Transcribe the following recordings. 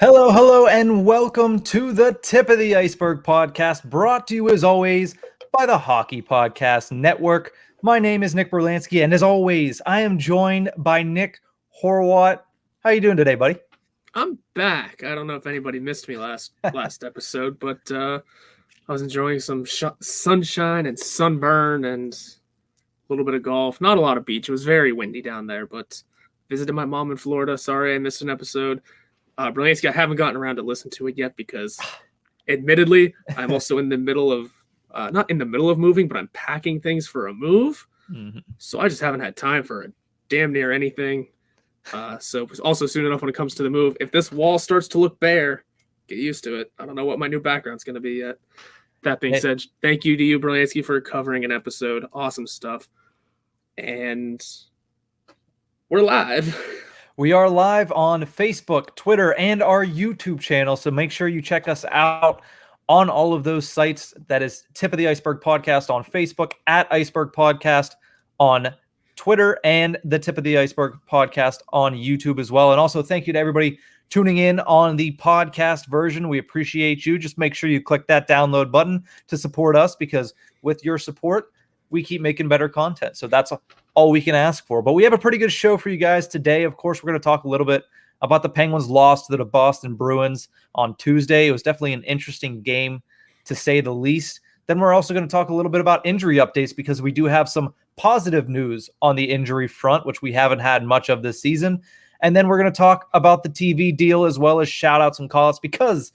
Hello, hello, and welcome to the Tip of the Iceberg podcast, brought to you as always by the Hockey Podcast Network. My name is Nick Brlansky, and as always, I am joined by Nick Horwat. How you doing today, buddy? I'm back. I don't know if anybody missed me last episode, but I was enjoying some sunshine and sunburn and a little bit of golf. Not a lot of beach. It was very windy down there, but visited my mom in Florida. Sorry I missed an episode. Brlansky, I haven't gotten around to listen to it yet because, admittedly, I'm also in the middle of, not in the middle of moving, but I'm packing things for a move. Mm-hmm. So I just haven't had time for damn near anything. So also soon enough when it comes to the move, if this wall starts to look bare, get used to it. I don't know what my new background's going to be yet. That being said, thank you to you, Brlansky, for covering an episode. Awesome stuff. And we're live. We are live on Facebook, Twitter, and our YouTube channel, so make sure you check us out on all of those sites. That is Tip of the Iceberg Podcast on Facebook, at Ice-Burgh Podcast on Twitter, and the Tip of the Iceberg Podcast on YouTube as well. And also thank you to everybody tuning in on the podcast version. We appreciate you. Just make sure you click that download button to support us, because with your support, we keep making better content. So that's all we can ask for. But we have a pretty good show for you guys today. Of course, we're going to talk a little bit about the Penguins' loss to the Boston Bruins on Tuesday. It was definitely an interesting game, to say the least. Then we're also going to talk a little bit about injury updates, because we do have some positive news on the injury front, which we haven't had much of this season. And then we're going to talk about the TV deal, as well as shout-outs and call-outs, because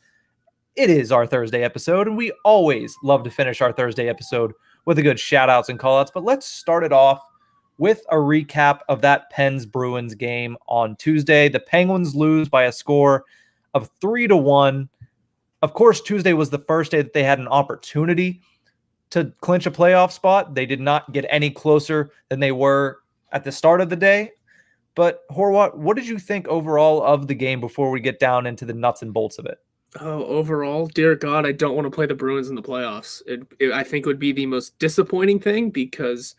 it is our Thursday episode, and we always love to finish our Thursday episode with a good shout-outs and call-outs. But let's start it off with a recap of that Pens-Bruins game on Tuesday. The Penguins lose by a score of 3-1. Of course, Tuesday was the first day that they had an opportunity to clinch a playoff spot. They did not get any closer than they were at the start of the day. But Horwat, what did you think overall of the game before we get down into the nuts and bolts of it? Oh, overall, dear God, I don't want to play the Bruins in the playoffs. I think would be the most disappointing thing, because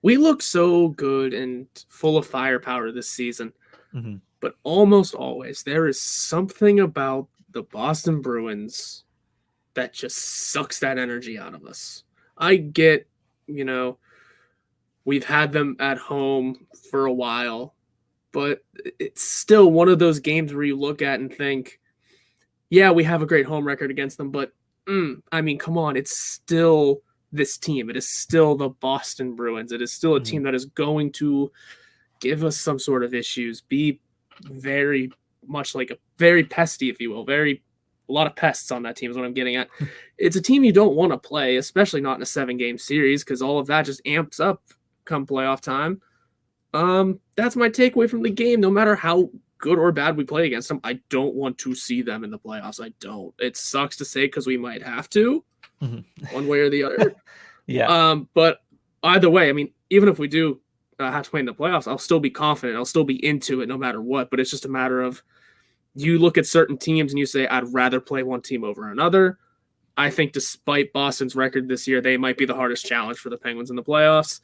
we look so good and full of firepower this season. Mm-hmm. But almost always, there is something about the Boston Bruins that just sucks that energy out of us. I get, we've had them at home for a while, but it's still one of those games where you look at and think, yeah, we have a great home record against them, but come on, it's still this team. It is still the Boston Bruins. It is still a team that is going to give us some sort of issues, be very much like very pesty, if you will, a lot of pests on that team is what I'm getting at. It's a team you don't want to play, especially not in a 7-game series, because all of that just amps up come playoff time. That's my takeaway from the game. No matter how good or bad we play against them, I don't want to see them in the playoffs. I don't. It sucks to say, because we might have to, one way or the other. Yeah. But either way, even if we do have to play in the playoffs, I'll still be confident. I'll still be into it no matter what. But it's just a matter of, you look at certain teams and you say, I'd rather play one team over another. I think despite Boston's record this year, they might be the hardest challenge for the Penguins in the playoffs.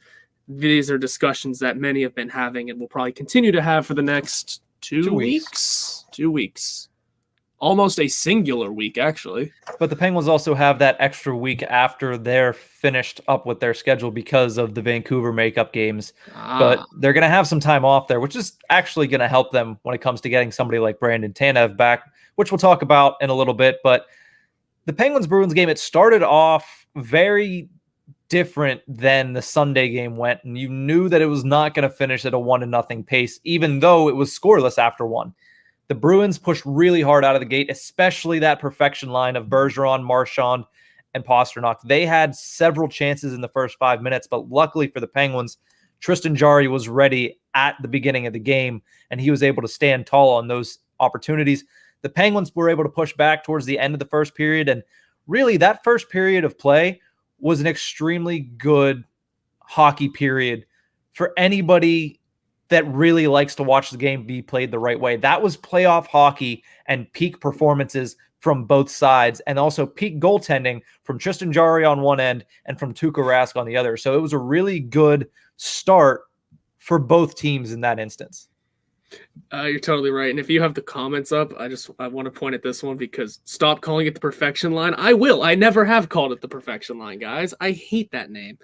These are discussions that many have been having and will probably continue to have for the next 2 weeks. 2 weeks. Almost a singular week, actually. But the Penguins also have that extra week after they're finished up with their schedule because of the Vancouver makeup games. But they're going to have some time off there, which is actually going to help them when it comes to getting somebody like Brandon Tanev back, which we'll talk about in a little bit. But the Penguins-Bruins game, it started off very different than the Sunday game went, and you knew that it was not going to finish at a 1-0 pace, even though it was scoreless after one. The Bruins pushed really hard out of the gate, especially that perfection line of Bergeron, Marchand, and Pastrnak. They had several chances in the first 5 minutes, but luckily for the Penguins, Tristan Jarry was ready at the beginning of the game, and he was able to stand tall on those opportunities. The Penguins were able to push back towards the end of the first period, and really that first period of play was an extremely good hockey period for anybody that really likes to watch the game be played the right way. That was playoff hockey and peak performances from both sides, and also peak goaltending from Tristan Jarry on one end and from Tuukka Rask on the other. So it was a really good start for both teams in that instance. You're totally right. And if you have the comments up, I want to point at this one because stop calling it the perfection line. I will. I never have called it the perfection line, guys. I hate that name.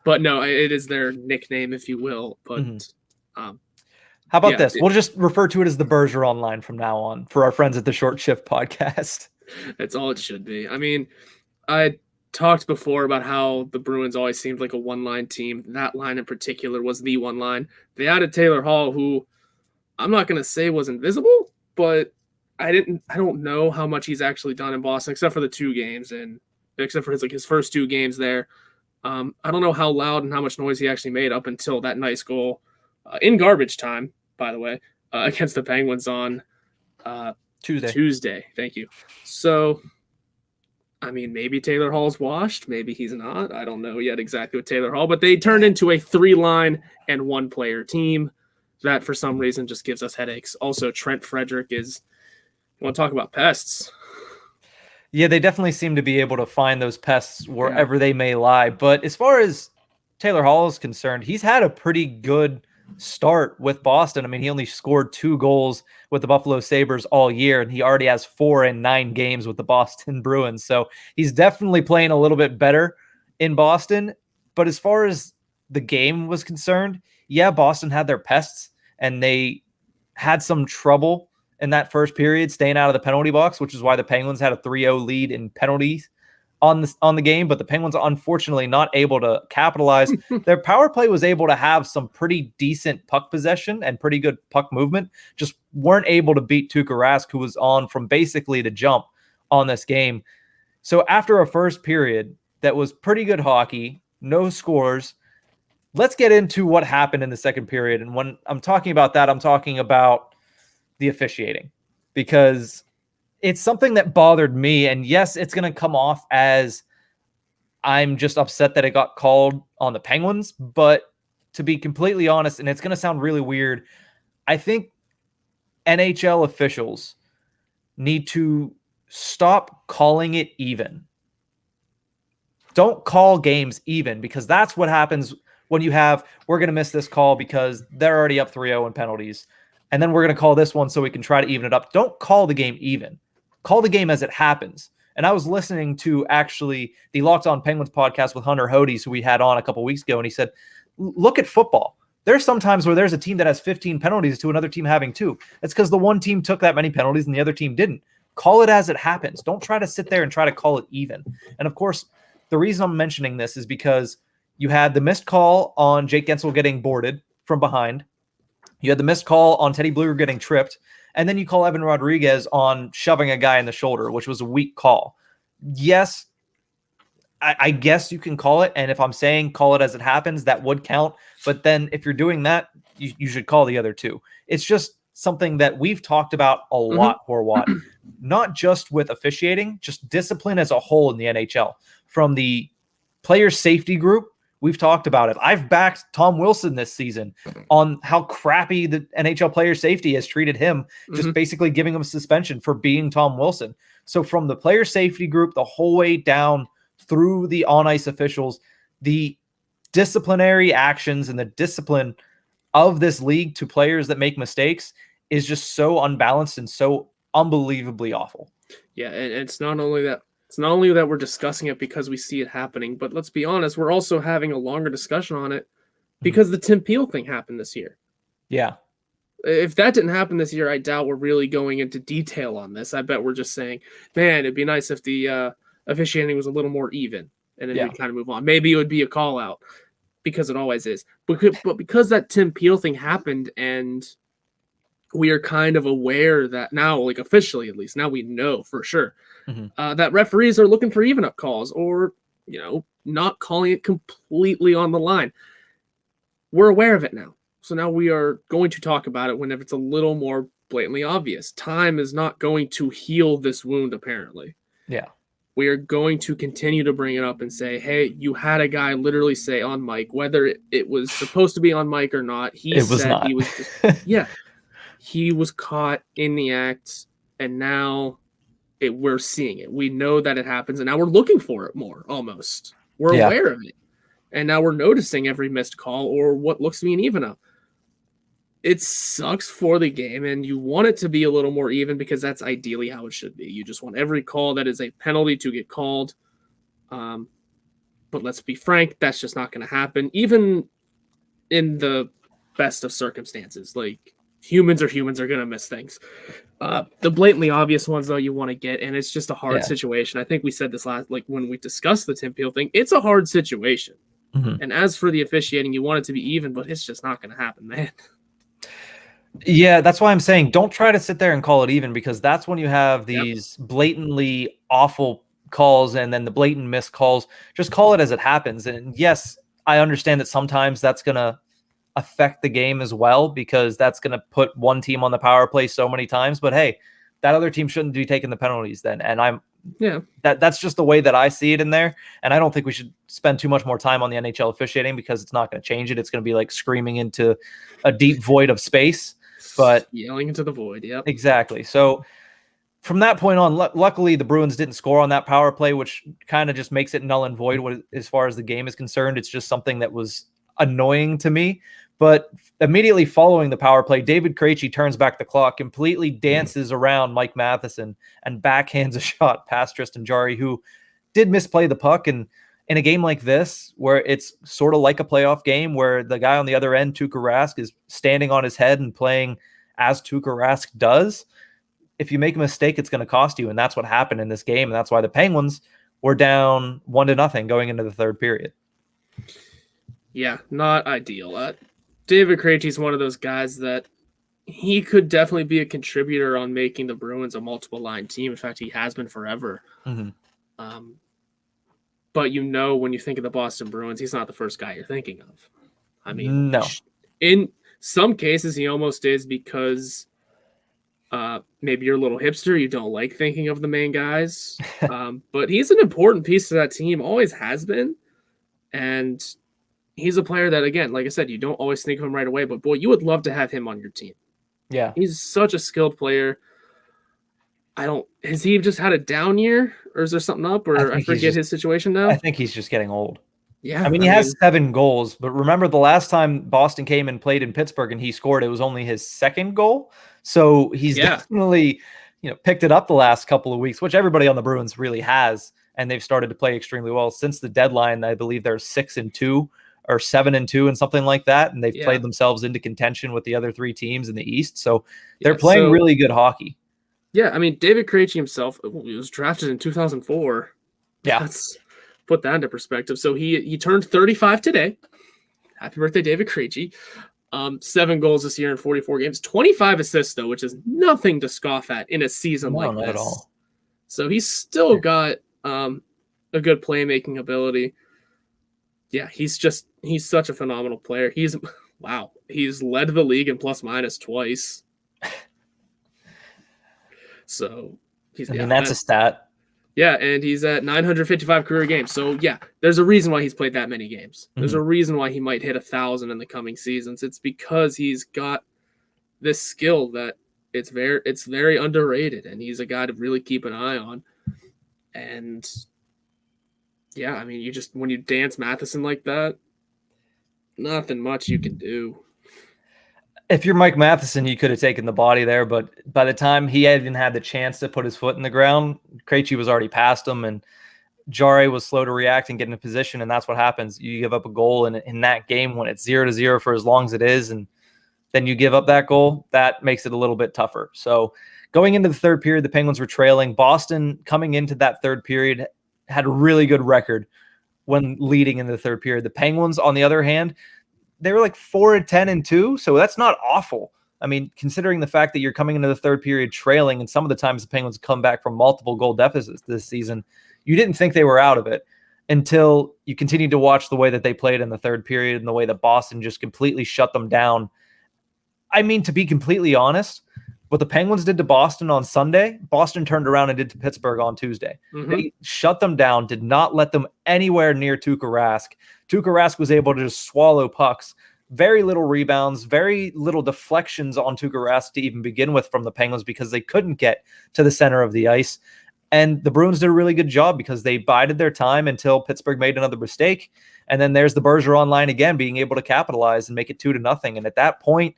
But no, it is their nickname, if you will. But how about this? We'll just refer to it as the Bergeron line from now on for our friends at the Short Shift podcast. That's all it should be. I mean, I talked before about how the Bruins always seemed like a one-line team. That line in particular was the one line. They added Taylor Hall, who I'm not going to say was invisible, but I don't know how much he's actually done in Boston, except for the 2 games and except for his first 2 games there. I don't know how loud and how much noise he actually made up until that nice goal in garbage time, by the way, against the Penguins on Tuesday. Thank you. So, I mean, maybe Taylor Hall's washed. Maybe he's not. I don't know yet exactly with Taylor Hall, but they turned into a 3-line and 1-player team that for some reason just gives us headaches. Also, Trent Frederick is, you want to talk about pests? Yeah, they definitely seem to be able to find those pests wherever they may lie. But as far as Taylor Hall is concerned, he's had a pretty good start with Boston. I mean, he only scored 2 goals with the Buffalo Sabres all year, and he already has 4 in 9 games with the Boston Bruins. So he's definitely playing a little bit better in Boston. But as far as the game was concerned, yeah, Boston had their pests, and they had some trouble in that first period staying out of the penalty box, which is why the Penguins had a 3-0 lead in penalties on the game, but the Penguins are unfortunately not able to capitalize. Their power play was able to have some pretty decent puck possession and pretty good puck movement, just weren't able to beat Tuukka Rask, who was on from basically the jump on this game. So after a first period that was pretty good hockey, no scores, let's get into what happened in the second period. And when I'm talking about that, I'm talking about the officiating, because it's something that bothered me. And yes, it's going to come off as I'm just upset that it got called on the Penguins. But to be completely honest, and it's going to sound really weird, I think NHL officials need to stop calling it even. Don't call games even, because that's what happens when you have, we're going to miss this call because they're already up 3-0 in penalties, and then we're going to call this one so we can try to even it up. Don't call the game even. Call the game as it happens. And I was listening to actually the Locked On Penguins podcast with Hunter Hodes, who we had on a couple weeks ago, and he said, look at football. There's some times where there's a team that has 15 penalties to another team having 2. It's because the one team took that many penalties and the other team didn't. Call it as it happens. Don't try to sit there and try to call it even. And of course, the reason I'm mentioning this is because you had the missed call on Jake Gensel getting boarded from behind. You had the missed call on Teddy Blueger getting tripped. And then you call Evan Rodriguez on shoving a guy in the shoulder, which was a weak call. Yes, I guess you can call it. And if I'm saying call it as it happens, that would count. But then if you're doing that, you should call the other 2. It's just something that we've talked about a lot, Horwat. Not just with officiating, just discipline as a whole in the NHL. From the player safety group, we've talked about it. I've backed Tom Wilson this season on how crappy the NHL player safety has treated him, just basically giving him a suspension for being Tom Wilson. So from the player safety group, the whole way down through the on-ice officials, the disciplinary actions and the discipline of this league to players that make mistakes is just so unbalanced and so unbelievably awful. Yeah, and it's not only that. It's not only that we're discussing it because we see it happening, but let's be honest, we're also having a longer discussion on it because the Tim Peel thing happened this year. Yeah. If that didn't happen this year, I doubt we're really going into detail on this. I bet we're just saying, man, it'd be nice if the officiating was a little more even, and then we'd kind of move on. Maybe it would be a call out, because it always is. But because that Tim Peel thing happened, and we are kind of aware that now, like officially at least, now we know for sure that referees are looking for even up calls, or, not calling it completely on the line. We're aware of it now. So now we are going to talk about it whenever it's a little more blatantly obvious. Time is not going to heal this wound, apparently. Yeah. We are going to continue to bring it up and say, hey, you had a guy literally say on mic, whether it was supposed to be on mic or not, he was caught in the act, and now we're seeing it. We know that it happens, and now we're looking for it more, almost. We're aware of it. And now we're noticing every missed call or what looks to be an even up. it sucks for the game, and you want it to be a little more even because that's ideally how it should be. You just want every call that is a penalty to get called. But let's be frank, that's just not going to happen, even in the best of circumstances. Like, humans are going to miss things. The blatantly obvious ones, though, you want to get, and it's just a hard situation. I think we said this when we discussed the Tim Peel thing. It's a hard situation. Mm-hmm. And as for the officiating, you want it to be even, but it's just not going to happen, man. Yeah, that's why I'm saying don't try to sit there and call it even, because that's when you have these blatantly awful calls and then the blatant missed calls. Just call it as it happens. And yes, I understand that sometimes that's going to affect the game as well, because that's going to put one team on the power play so many times. But hey, that other team shouldn't be taking the penalties then. And that's just the way that I see it in there. And I don't think we should spend too much more time on the NHL officiating, because it's not going to change it. It's going to be like screaming into a deep void of space. But yelling into the void, yep. Exactly. So from that point on, luckily the Bruins didn't score on that power play, which kind of just makes it null and void as far as the game is concerned. It's just something that was annoying to me. But immediately following the power play, David Krejci turns back the clock, completely dances around Mike Matheson, and backhands a shot past Tristan Jarry, who did misplay the puck. And in a game like this, where it's sort of like a playoff game, where the guy on the other end, Tuukka Rask, is standing on his head and playing as Tuukka Rask does, if you make a mistake, it's going to cost you. And that's what happened in this game. And that's why the Penguins were down 1-0 going into the third period. Yeah, not ideal. David Krejci is one of those guys that he could definitely be a contributor on making the Bruins a multiple line team. In fact, he has been forever. Mm-hmm. But when you think of the Boston Bruins, he's not the first guy you're thinking of. I mean, no. In some cases, he almost is, because maybe you're a little hipster. You don't like thinking of the main guys. But he's an important piece to that team, always has been. And he's a player that, again, like I said, you don't always think of him right away. But, boy, you would love to have him on your team. Yeah. He's such a skilled player. Has he just had a down year, or is there something up, or I forget his situation now? I think he's just getting old. Yeah. I mean, he has 7 goals, but remember the last time Boston came and played in Pittsburgh and he scored, it was only his second goal. So he's definitely, picked it up the last couple of weeks, which everybody on the Bruins really has. And they've started to play extremely well since the deadline. I believe they're 6-2 or 7-2 and something like that. And they've played themselves into contention with the other 3 teams in the East. So they're playing really good hockey. Yeah, I mean, David Krejci himself, he was drafted in 2004. Yeah. Let's put that into perspective. So he turned 35 today. Happy birthday, David Krejci. 7 goals this year in 44 games. 25 assists, though, which is nothing to scoff at in a season like this. Not at all. So he's still got a good playmaking ability. Yeah, he's such a phenomenal player. He's led the league in plus-minus twice. So that's a stat. Yeah, and he's at 955 career games. So yeah, there's a reason why he's played that many games. There's a reason why he might hit 1,000 in the coming seasons. It's because he's got this skill that it's very underrated, and he's a guy to really keep an eye on. And yeah, I mean, when you dance Matheson like that, nothing much you can do. If you're Mike Matheson, you could have taken the body there, but by the time he even had the chance to put his foot in the ground, Krejci was already past him, and Jarry was slow to react and get in a position, and that's what happens. You give up a goal in that game when it's 0-0 for as long as it is, and then you give up that goal, that makes it a little bit tougher. So going into the third period, the Penguins were trailing. Boston, coming into that third period, had a really good record when leading in the third period. The Penguins, on the other hand, they were like 4-10-2, so that's not awful. I mean, considering the fact that you're coming into the third period trailing, and some of the times the Penguins come back from multiple goal deficits this season, you didn't think they were out of it until you continued to watch the way that they played in the third period and the way that Boston just completely shut them down. I mean, to be completely honest, what the Penguins did to Boston on Sunday, Boston turned around and did to Pittsburgh on Tuesday. Mm-hmm. They shut them down, did not let them anywhere near Tuukka Rask. Tuukka Rask was able to just swallow pucks. Very little rebounds, very little deflections on Tuukka Rask to even begin with from the Penguins, because they couldn't get to the center of the ice. And the Bruins did a really good job because they bided their time until Pittsburgh made another mistake. And then there's the Bergeron line again, being able to capitalize and make it 2-0. And at that point,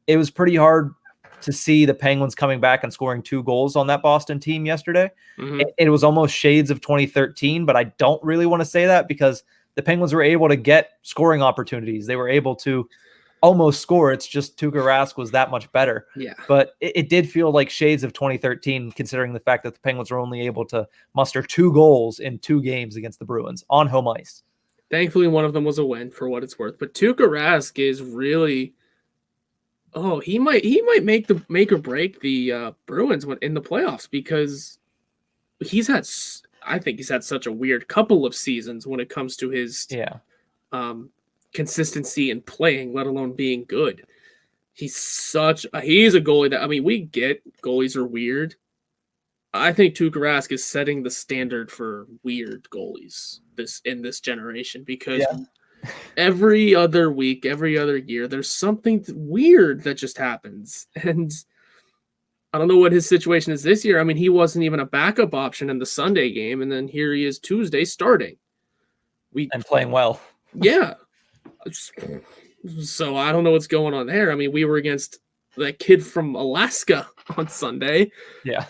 it was pretty hard to see the Penguins coming back and scoring 2 goals on that Boston team yesterday. Mm-hmm. It was almost shades of 2013, but I don't really want to say that because the Penguins were able to get scoring opportunities. They were able to almost score. It's just Tuukka Rask was that much better. Yeah. But it did feel like shades of 2013, considering the fact that the Penguins were only able to muster 2 goals in 2 games against the Bruins on home ice. Thankfully, one of them was a win for what it's worth. But Tuukka Rask is really, he might make or break the Bruins in the playoffs because I think he's had such a weird couple of seasons when it comes to his consistency in playing, let alone being good. He's a goalie that, we get goalies are weird. I think Tuukka Rask is setting the standard for weird goalies in this generation because every other week, every other year, there's something weird that just happens. And I don't know what his situation is this year. He wasn't even a backup option in the Sunday game, and then here he is Tuesday starting. And playing well. Yeah. So I don't know what's going on there. We were against that kid from Alaska on Sunday. Yeah.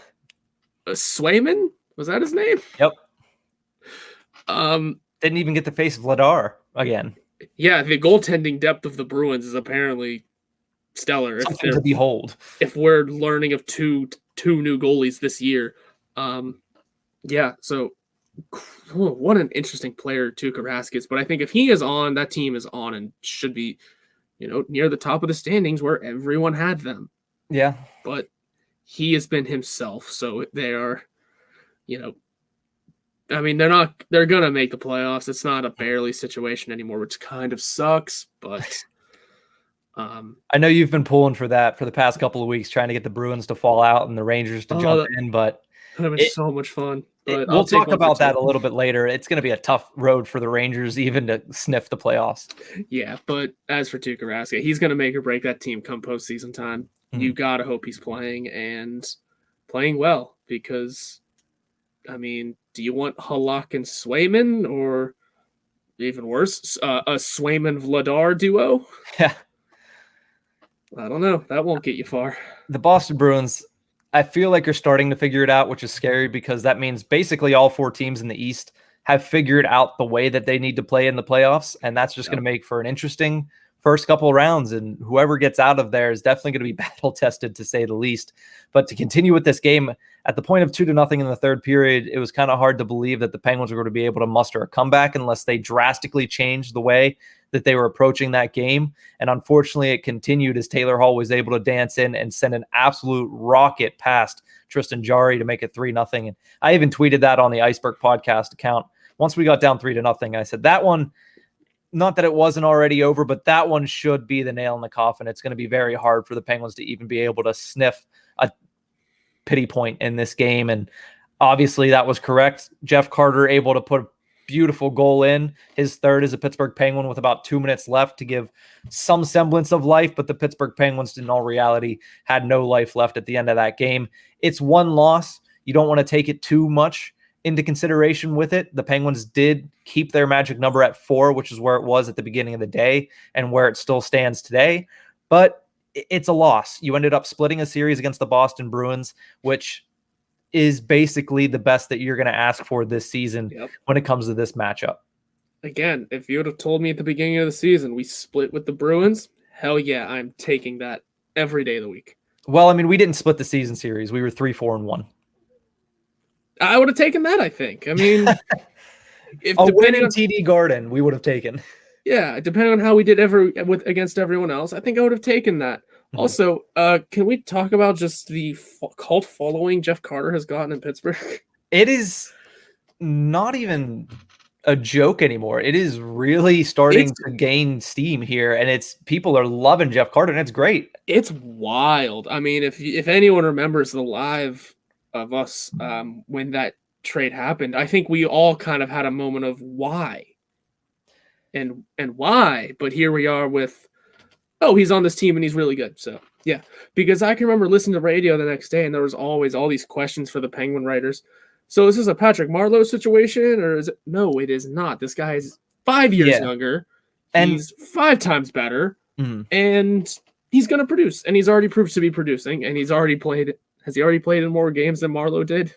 Swayman? Was that his name? Yep. Didn't even get to face Vladar again. Yeah, the goaltending depth of the Bruins is apparently stellar. Something to behold. If we're learning of two new goalies this year. So what an interesting player Tuukka Rask is. But I think if he is on, that team is on and should be, near the top of the standings where everyone had them. Yeah. But he has been himself. So they are, they're going to make the playoffs. It's not a barely situation anymore, which kind of sucks, but I know you've been pulling for that for the past couple of weeks, trying to get the Bruins to fall out and the Rangers to jump in, but that would be so much fun. But we'll talk about that a little bit later. It's going to be a tough road for the Rangers even to sniff the playoffs. Yeah, but as for Tuukka Rask, he's going to make or break that team come postseason time. Mm-hmm. You got to hope he's playing and playing well because, do you want Halak and Swayman or even worse, a Swayman-Vladar duo? Yeah. I don't know. That won't get you far. The Boston Bruins, I feel like are starting to figure it out, which is scary because that means basically all 4 teams in the East have figured out the way that they need to play in the playoffs, and that's just going to make for an interesting first couple of rounds, and whoever gets out of there is definitely going to be battle-tested, to say the least. But to continue with this game, at the point of 2-0 in the third period, it was kind of hard to believe that the Penguins were going to be able to muster a comeback unless they drastically changed the way that they were approaching that game. And unfortunately, it continued as Taylor Hall was able to dance in and send an absolute rocket past Tristan Jarry to make it 3-0. And I even tweeted that on the Ice-Burgh podcast account. Once we got down 3-0, I said that one, not that it wasn't already over, but that one should be the nail in the coffin. It's going to be very hard for the Penguins to even be able to sniff a pity point in this game. And obviously that was correct. Jeff Carter able to put a beautiful goal in, his third as a Pittsburgh Penguin with about 2 minutes left to give some semblance of life, but the Pittsburgh Penguins in all reality had no life left at the end of that game. It's one loss. You don't want to take it too much into consideration with it. The Penguins did keep their magic number at 4, which is where it was at the beginning of the day and where it still stands today. But it's a loss. You ended up splitting a series against the Boston Bruins, which is basically the best that you're going to ask for this season when it comes to this matchup. Again, if you would have told me at the beginning of the season we split with the Bruins, hell yeah, I'm taking that every day of the week. Well, we didn't split the season series. We were 3-4-1. I would have taken that, I think. If a win in TD Garden, we would have taken. Yeah, depending on how we did against everyone else, I think I would have taken that. Mm-hmm. Also, can we talk about just the cult following Jeff Carter has gotten in Pittsburgh? It is not even a joke anymore. It is really starting to gain steam here, and people are loving Jeff Carter, and it's great. It's wild. If anyone remembers the live of us when that trade happened, I think we all kind of had a moment of why and why, but here we are with, he's on this team and he's really good. So yeah, because I can remember listening to radio the next day and there was always all these questions for the Penguin writers. So is this a Patrick Marleau situation or is it? No, it is not. This guy is 5 years younger. And he's 5 times better. Mm-hmm. And he's going to produce, and he's already proved to be producing, and he's already played. Has he already played in more games than Marleau did?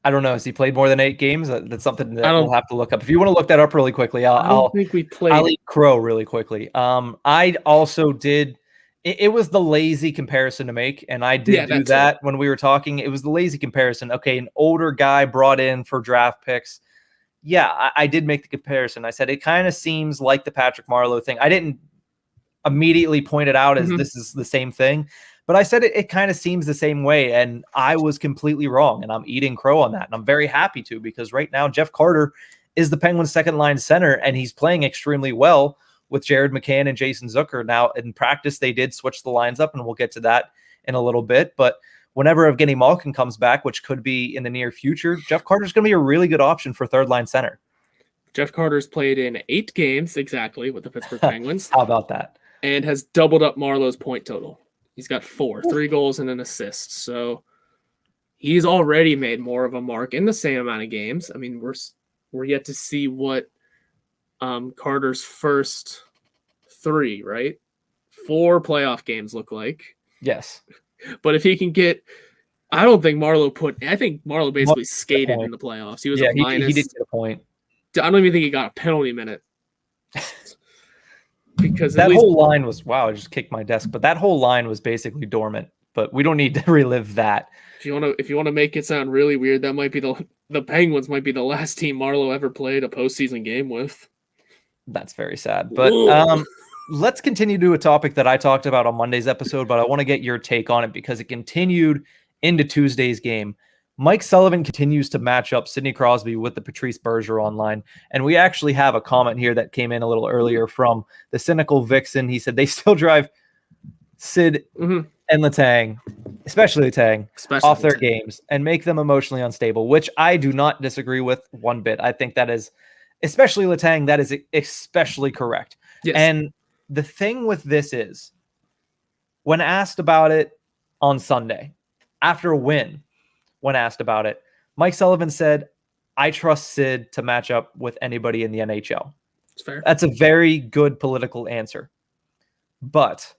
I don't know. Has he played more than 8 games? That's something that we'll have to look up. If you want to look that up really quickly, I think we played. I'll eat crow really quickly. I also did. It was the lazy comparison to make, and I did do that when we were talking. It was the lazy comparison. Okay, an older guy brought in for draft picks. Yeah, I did make the comparison. I said it kind of seems like the Patrick Marleau thing. I didn't immediately point it out as this is the same thing, but I said it kind of seems the same way, and I was completely wrong, and I'm eating crow on that, and I'm very happy to, because right now Jeff Carter is the Penguins' second-line center, and he's playing extremely well with Jared McCann and Jason Zucker. Now, in practice, they did switch the lines up, and we'll get to that in a little bit, but whenever Evgeny Malkin comes back, which could be in the near future, Jeff Carter's going to be a really good option for third-line center. Jeff Carter's played in 8 games exactly with the Pittsburgh Penguins. How about that? And has doubled up Marleau's point total. He's got 3 goals and an assist. So he's already made more of a mark in the same amount of games. I mean, we're yet to see what Carter's first 3, right? 4 playoff games look like. Yes. But if he can get, I think Marleau basically skated in the playoffs. He was a minus. He did get a point. I don't even think he got a penalty minute. Because that whole line was, wow, I just kicked my desk, but that whole line was basically dormant, but we don't need to relive that. If you want to make it sound really weird, that might be the Penguins might be the last team Marleau ever played a postseason game with. That's very sad. But let's continue to a topic that I talked about on Monday's episode, but I want to get your take on it because it continued into Tuesday's game. Mike Sullivan continues to match up Sidney Crosby with the Patrice Bergeron line. And we actually have a comment here that came in a little earlier from the cynical Vixen. He said they still drive Sid and Letang, especially Letang, off their games and make them emotionally unstable, which I do not disagree with one bit. I think that is, especially Letang, that is especially correct. Yes. And the thing with this is, when asked about it on Sunday, after a win, when asked about it, Mike Sullivan said, I trust Sid to match up with anybody in the NHL. It's fair. That's a very good political answer. But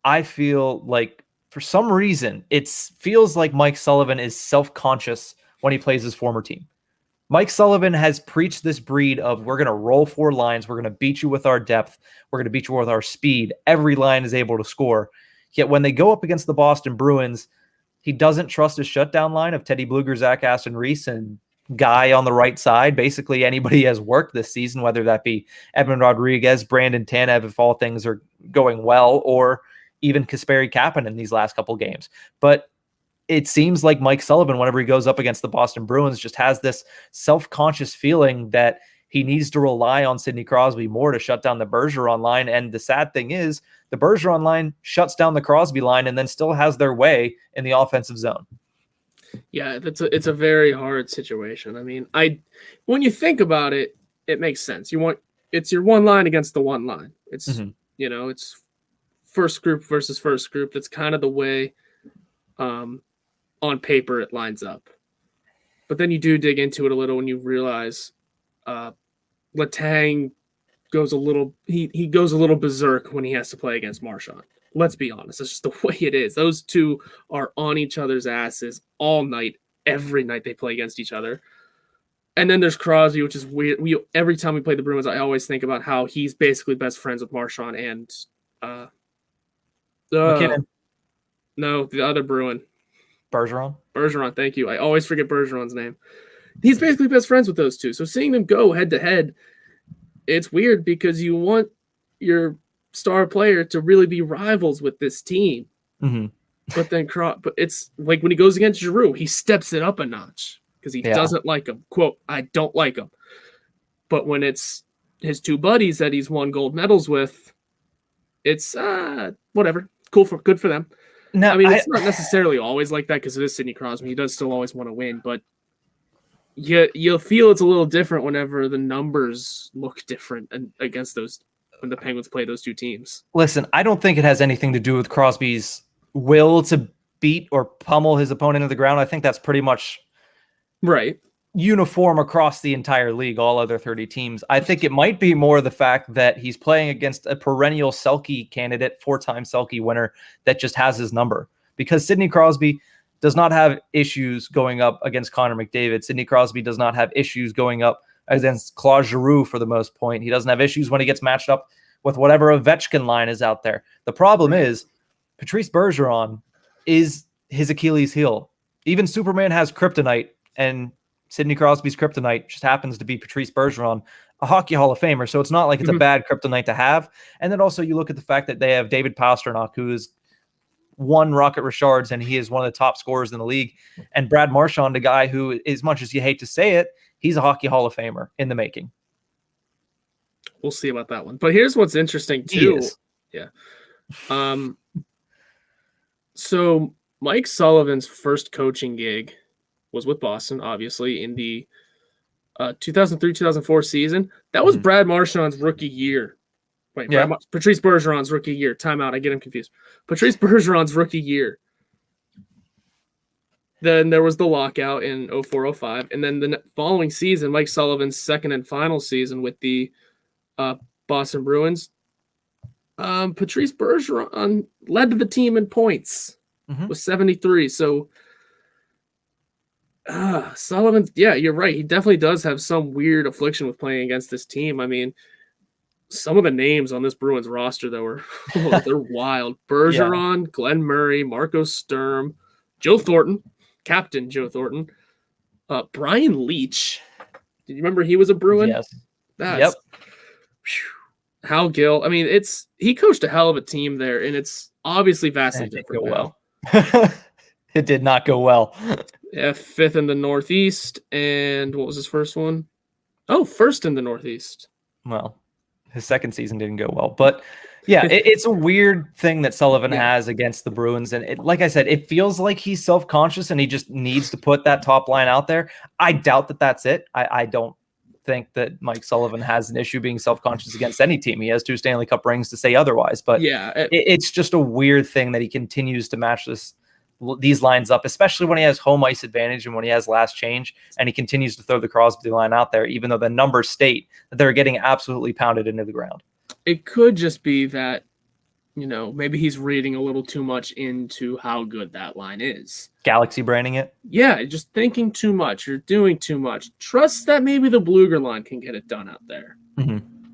I feel like for some reason, it feels like Mike Sullivan is self-conscious when he plays his former team. Mike Sullivan has preached this breed of, we're going to roll 4 lines. We're going to beat you with our depth. We're going to beat you with our speed. Every line is able to score. Yet when they go up against the Boston Bruins, he doesn't trust his shutdown line of Teddy Bluger, Zach Aston Reese, and guy on the right side. Basically, anybody has worked this season, whether that be Evan Rodriguez, Brandon Tanev, if all things are going well, or even Kasperi Kapanen in these last couple games. But it seems like Mike Sullivan, whenever he goes up against the Boston Bruins, just has this self-conscious feeling that he needs to rely on Sidney Crosby more to shut down the Bergeron line. And the sad thing is, the Bergeron line shuts down the Crosby line and then still has their way in the offensive zone. Yeah, it's a very hard situation. I mean, when you think about it, it makes sense. It's your one line against the one line. It's it's first group versus first group. That's kind of the way on paper it lines up. But then you do dig into it a little when you realize Letang goes a little he goes a little berserk when he has to play against Marchand. Let's be honest, that's just the way it is. Those two are on each other's asses all night, every night they play against each other. And then there's Crosby, which is weird. Every time we play the Bruins, I always think about how he's basically best friends with Marchand and McKinnon. No, the other Bruin. Bergeron, thank you. I always forget Bergeron's name. He's basically best friends with those two. So seeing them go head to head, it's weird because you want your star player to really be rivals with this team. Mm-hmm. But then it's like when he goes against Giroux, he steps it up a notch because he doesn't like him. Quote, I don't like him. But when it's his two buddies that he's won gold medals with, it's whatever. Good for them. No, I mean, it's not necessarily always like that because it is Sidney Crosby. He does still always want to win, but you'll feel it's a little different whenever the numbers look different and against those when the Penguins play those two teams. Listen, I don't think it has anything to do with Crosby's will to beat or pummel his opponent to the ground. I think that's pretty much right uniform across the entire league, all other 30 teams. I think it might be more the fact that he's playing against a perennial Selke candidate, 4-time Selke winner that just has his number. Because Sidney Crosby does not have issues going up against Connor McDavid. Sidney Crosby does not have issues going up against Claude Giroux for the most point. He doesn't have issues when he gets matched up with whatever Ovechkin line is out there. The problem is Patrice Bergeron is his Achilles heel. Even Superman has kryptonite, and Sidney Crosby's kryptonite just happens to be Patrice Bergeron, a hockey Hall of Famer. So it's not like it's a bad kryptonite to have. And then also you look at the fact that they have David Pastrnak, who is won Rocket Richards, and he is one of the top scorers in the league. And Brad Marchand, a guy who, as much as you hate to say it, he's a hockey Hall of Famer in the making. We'll see about that one. But here's what's interesting too. Yeah. So Mike Sullivan's first coaching gig was with Boston, obviously, in the 2003-2004 season. That was Brad Marchand's rookie year. Wait, yeah. Patrice Bergeron's rookie year. Timeout. I get him confused. Patrice Bergeron's rookie year. Then there was the lockout in 04-05. And then the following season, Mike Sullivan's second and final season with the Boston Bruins, Patrice Bergeron led the team in points with 73. So Sullivan, yeah, you're right. He definitely does have some weird affliction with playing against this team. I mean, some of the names on this Bruins roster, though, are they're wild. Bergeron, Glenn Murray, Marco Sturm, Joe Thornton, Captain Joe Thornton, Brian Leach. Do you remember he was a Bruin? Yes. That's, Hal Gill. I mean, he coached a hell of a team there, and it's obviously vastly different now. It did not go well. Yeah, 5th in the Northeast, and what was his first one? Oh, 1st in the Northeast. Well, his second season didn't go well, but yeah, it's a weird thing that Sullivan has against the Bruins, and like I said, it feels like he's self-conscious and he just needs to put that top line out there. I doubt that that's it. I don't think that Mike Sullivan has an issue being self-conscious against any team. He has 2 Stanley Cup rings to say otherwise, but it's just a weird thing that he continues to match these lines up, especially when he has home ice advantage and when he has last change, and he continues to throw the Crosby line out there, even though the numbers state that they're getting absolutely pounded into the ground. It could just be that, maybe he's reading a little too much into how good that line is. Galaxy branding it? Yeah, just thinking too much. You're doing too much. Trust that maybe the Bluger line can get it done out there,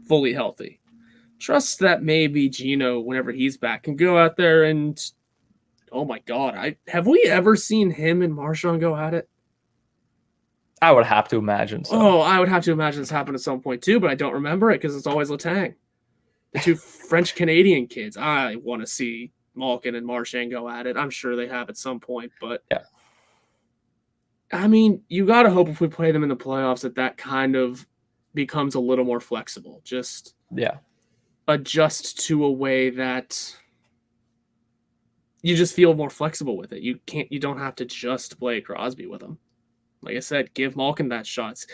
fully healthy. Trust that maybe Gino, whenever he's back, can go out there and, oh my God, have we ever seen him and Marchand go at it? I would have to imagine so. Oh, I would have to imagine this happened at some point too, but I don't remember it because it's always Letang. The 2 French-Canadian kids. I want to see Malkin and Marchand go at it. I'm sure they have at some point, but I mean, you got to hope if we play them in the playoffs that kind of becomes a little more flexible. Just adjust to a way that you just feel more flexible with it. You don't have to just play Crosby with him. Like I said, give Malkin that shots.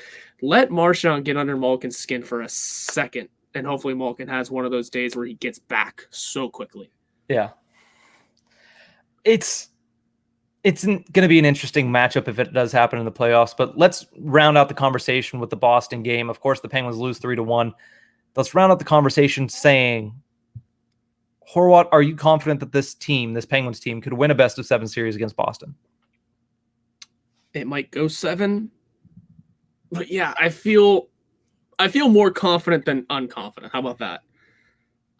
Let Marchand get under Malkin's skin for a second. And hopefully Malkin has one of those days where he gets back so quickly. Yeah. It's going to be an interesting matchup if it does happen in the playoffs, but let's round out the conversation with the Boston game. Of course, the Penguins lose 3-1. Let's round out the conversation saying, Horwat, are you confident that this Penguins team, could win a best-of-7 series against Boston? It might go 7. But yeah, I feel more confident than unconfident. How about that?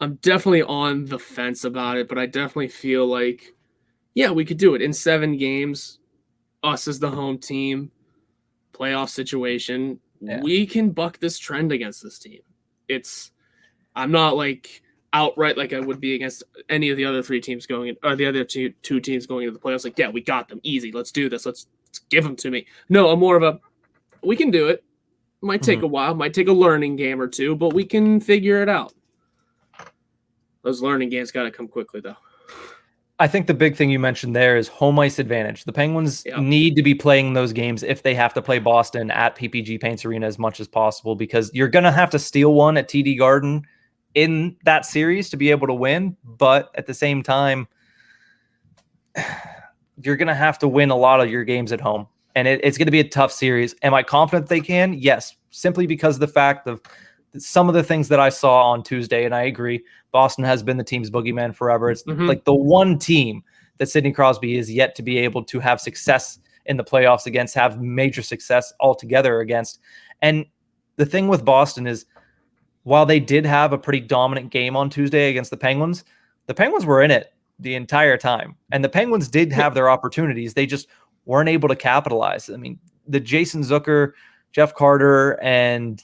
I'm definitely on the fence about it, but I definitely feel like, yeah, we could do it in 7 games. Us as the home team, playoff situation, we can buck this trend against this team. I'm not like outright like I would be against any of the other 3 teams going in, or the other two teams going into the playoffs. Like, yeah, we got them easy. Let's do this. Let's give them to me. No, I'm more of we can do it. Might take a while, might take a learning game or 2, but we can figure it out. Those learning games got to come quickly, though. I think the big thing you mentioned there is home ice advantage. The Penguins need to be playing those games if they have to play Boston at PPG Paints Arena as much as possible, because you're going to have to steal one at TD Garden in that series to be able to win. But at the same time, you're going to have to win a lot of your games at home. And it's going to be a tough series. Am I confident they can? Yes, simply because of the fact of some of the things that I saw on Tuesday, and I agree, Boston has been the team's boogeyman forever. It's like the one team that Sidney Crosby is yet to be able to have success in the playoffs against, have major success altogether against. And the thing with Boston is, while they did have a pretty dominant game on Tuesday against the Penguins were in it the entire time. And the Penguins did have their opportunities. They just weren't able to capitalize. I mean, the Jason Zucker, Jeff Carter, and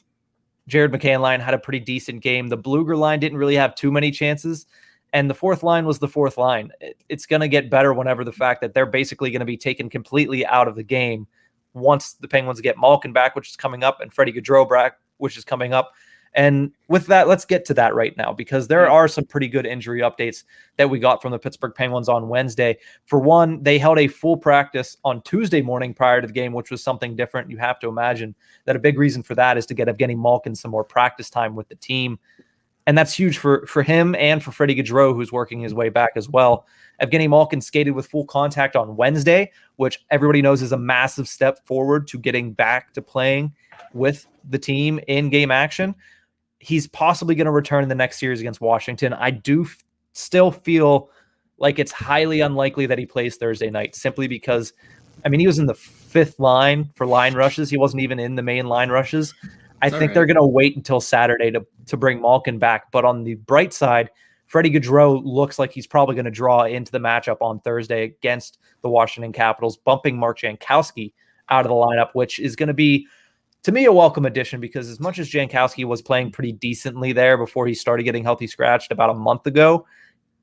Jared McCann line had a pretty decent game. The Bluger line didn't really have too many chances. And the fourth line was the fourth line. It's going to get better whenever the fact that they're basically going to be taken completely out of the game once the Penguins get Malkin back, which is coming up, and Freddie Gaudreau back, which is coming up. And with that, let's get to that right now, because there are some pretty good injury updates that we got from the Pittsburgh Penguins on Wednesday. For one, they held a full practice on Tuesday morning prior to the game, which was something different. You have to imagine that a big reason for that is to get Evgeny Malkin some more practice time with the team. And that's huge for him and for Freddie Gaudreau, who's working his way back as well. Evgeny Malkin skated with full contact on Wednesday, which everybody knows is a massive step forward to getting back to playing with the team in game action. He's possibly going to return in the next series against Washington. I do still feel like it's highly unlikely that he plays Thursday night, simply because, I mean, he was in the fifth line for line rushes. He wasn't even in the main line rushes. I think they're going to wait until Saturday to bring Malkin back. But on the bright side, Freddie Gaudreau looks like he's probably going to draw into the matchup on Thursday against the Washington Capitals, bumping Mark Jankowski out of the lineup, which is going to be, to me, a welcome addition, because as much as Jankowski was playing pretty decently there before he started getting healthy scratched about a month ago,